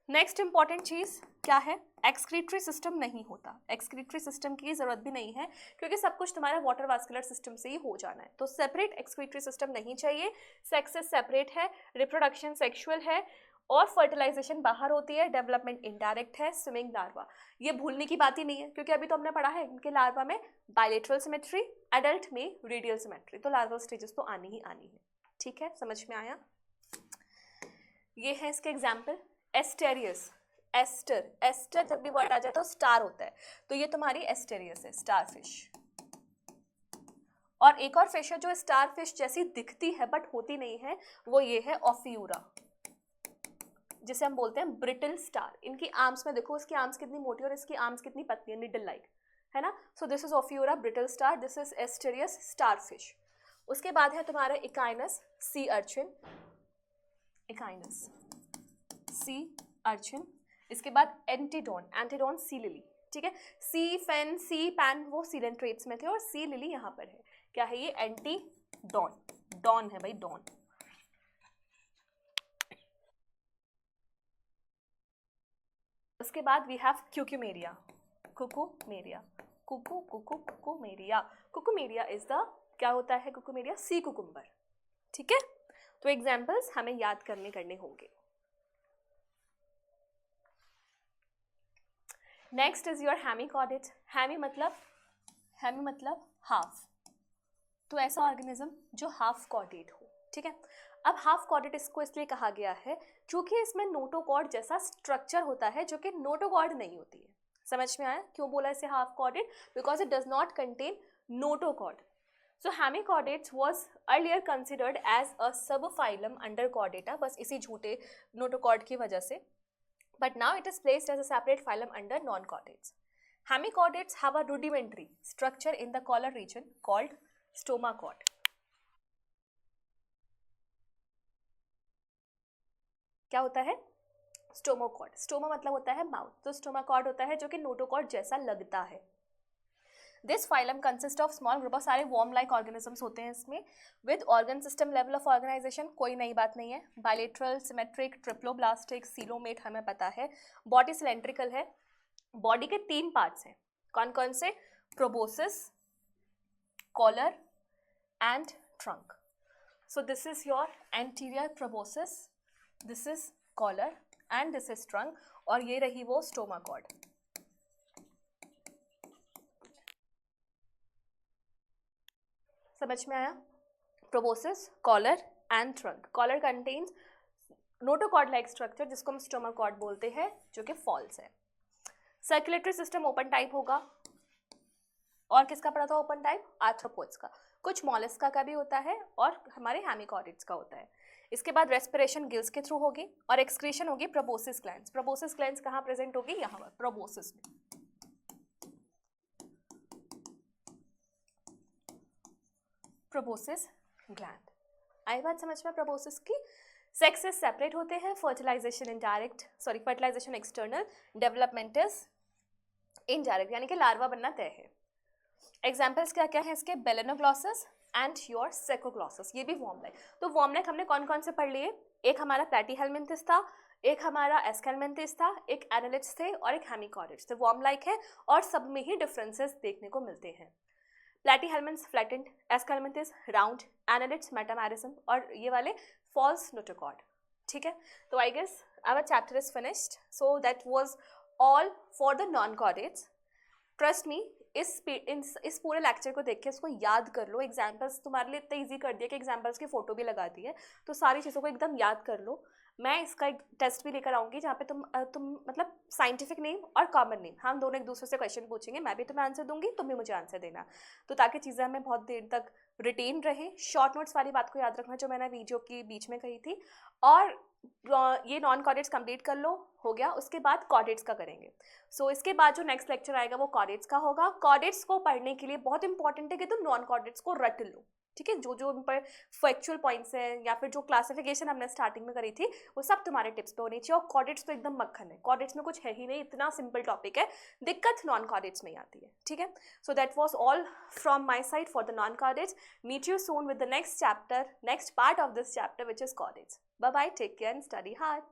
Next important चीज़ क्या है, एक्सक्रीटरी सिस्टम नहीं होता। एक्सक्रीटरी सिस्टम की ज़रूरत भी नहीं है क्योंकि सब कुछ तुम्हारा वाटर वास्कुलर सिस्टम से ही हो जाना है। तो सेपरेट एक्सक्रीटरी सिस्टम नहीं चाहिए, सेक्सेस सेपरेट है, रिप्रोडक्शन सेक्सुअल है और फर्टिलाइजेशन बाहर होती है, डेवलपमेंट इनडायरेक्ट है, स्विमिंग लार्वा। ये भूलने की बात ही नहीं है क्योंकि अभी तो हमने पढ़ा है इनके लार्वा में बायलेटरल सिमेट्री, एडल्ट में रेडियल सिमेट्री, तो लार्वल स्टेजेस तो आनी ही आनी है। ठीक है, समझ में आया? ये है इसके एग्जाम्पल। एस्टेरियस, एस्टर, एस्टर जब भी वर्ड आ जाए तो स्टार होता है, तो ये तुम्हारी एस्टेरियस है, स्टार फिश। और एक और फिश है जो स्टार फिश जैसी दिखती है बट होती नहीं है, वो ये है ऑफियूरा, जिसे हम बोलते हैं ब्रिटल स्टार। इनकी आर्म्स में देखो, इसकी आर्म्स कितनी मोटी और इसकी आर्म्स कितनी पतली है, निडल लाइक, है ना। So this is ophiura brittle star, this is asterias star fish. उसके बाद है तुम्हारा echinus sea urchin, echinus sea urchin. इसके बाद एंटीडोन, एंटीडोन सी लिली। ठीक है, सी फेन सी पैन वो सीलेंट्रेट्स में थे और सी लिली यहाँ पर है। क्या है ये? एंटीडोन, डॉन है भाई, डॉन। उसके बाद we have क्यूक्यूमेरिया, Cucumaria, Cucumaria. Cucumaria is the, क्या होता है कुकुमेरिया? Sea cucumber. ठीक है, तो एग्जाम्पल्स हमें याद करने होंगे। Next is your hemichordate. Hemi मतलब हाफ, तो ऐसा ऑर्गेनिज्म जो हाफ कॉर्डेट हो। ठीक है, अब हाफ कॉर्डेट इसको इसलिए कहा गया है क्योंकि इसमें नोटोकॉर्ड जैसा स्ट्रक्चर होता है जो कि नोटोकॉर्ड नहीं होती है। समझ में आया क्यों बोला इसे half chordate? Because it does not contain notochord. So hemichordates was earlier considered as a subphylum under Chordata, बस इसी झूठे नोटोकॉर्ड की वजह से, but now it is placed as a separate phylum under non-chordates. Hemichordates have a rudimentary structure in the collar region called stomachord. क्या होता है? स्टोमाकॉर्ड। Stoma मतलब होता है माउथ, तो स्टोमाकॉर्ड होता है जो कि नोटोकॉर्ड जैसा लगता है। This phylum consist of small group, सारे वॉर्म लाइक ऑर्गेनिजम्स होते हैं इसमें, with organ system level of organisation, कोई नई बात नहीं है। बायलेटरल, सिमेट्रिक, ट्रिप्लोब्लास्टिक, सीलोमेट हमें पता है। बॉडी सिलेंड्रिकल है। बॉडी के 3 पार्ट्स हैं, कौन कौन से? Proboscis, collar and trunk. So this is your anterior proboscis, this is collar and this is trunk, और ये रही वो स्टोमाकॉर्ड। समझ में आया? Proboscis, collar and trunk. Collar contains notochord like structure जिसको हम स्टोमाकॉर्ड बोलते हैं, जो कि फॉल्स है। सर्कुलेटरी सिस्टम ओपन टाइप होगा, और किसका पड़ा था ओपन टाइप? आर्थ्रोपोड्स का। कुछ मॉलस्का का भी होता है और हमारे हेमिकॉर्डेट्स का होता है। इसके बाद रेस्पिरेशन गिल्स के थ्रू होगी और एक्सक्रीशन होगी प्रोबोसिस ग्लैंड्स। प्रोबोसिस ग्लैंड्स कहाँ प्रेजेंट होगी? यहाँ पर प्रोबोसिस में। प्रोबोसिस ग्लैंड, आई बात समझ में? प्रोबोसिस की सेक्सेस सेपरेट होते हैं, fertilisation indirect, sorry fertilisation external, development is indirect, यानी कि लार्वा बनना तय है। एग्जाम्पल्स क्या क्या है इसके? बेलेनोग्लॉसस एंड योर सेकोग्लॉसस, ये भी वॉर्म लाइक। तो वॉर्म लाइक हमने कौन कौन से पढ़ लिए? एक हमारा प्लैटीहेल्मिन्थिस था, एक हमारा एस्केल्मिन्थिस था, एक एनालिड्स थे और एक हेमिकॉर्डेट्स थे। वॉर्म लाइक है और सब में ही डिफरेंसेस देखने को मिलते हैं। Platyhelminths flattened, aschelminthes round, annelids metamerism और ये वाले फॉल्स नोटोकॉर्ड। ठीक है, तो I guess our chapter is finished. So that was all for the non chordates. Trust me, इस पूरे लेक्चर को देख के इसको याद कर लो। एग्जाम्पल्स तुम्हारे लिए इतना ईजी कर दिया कि एग्जाम्पल्स की फोटो भी लगा दी है, तो सारी चीज़ों को एकदम याद कर लो। मैं इसका एक टेस्ट भी लेकर आऊँगी जहाँ पे तुम मतलब साइंटिफिक नेम और कॉमन नेम, हम दोनों एक दूसरे से क्वेश्चन पूछेंगे, मैं भी तुम्हें आंसर दूंगी, तुम भी मुझे आंसर देना, तो ताकि चीज़ें हमें बहुत देर तक रिटेन रहे। शॉर्ट नोट्स वाली बात को याद रखना जो मैंने वीडियो की बीच में कही थी। और ये नॉन कॉर्डेट्स कंप्लीट कर लो, हो गया। उसके बाद कॉर्डेट्स का करेंगे। सो इसके बाद जो नेक्स्ट लेक्चर आएगा वो कॉर्डेट्स का होगा। कॉर्डेट्स को पढ़ने के लिए बहुत इंपॉर्टेंट है कि तुम नॉन कॉर्डेट्स को रट लो। ठीक है, जो जो उन पर फैक्चुअल पॉइंट्स हैं या फिर जो क्लासिफिकेशन हमने स्टार्टिंग में करी थी वो सब तुम्हारे टिप्स पे होनी चाहिए। और कॉर्डेट्स तो एकदम मक्खन है, कॉर्डेट्स में कुछ है ही नहीं, इतना सिंपल टॉपिक है, दिक्कत नॉन कॉर्डेट्स में ही आती है। ठीक है, so that was all from my side for the non chordates. Meet you soon with the next chapter, next part of this chapter which is chordates. Bye bye, take care and study hard.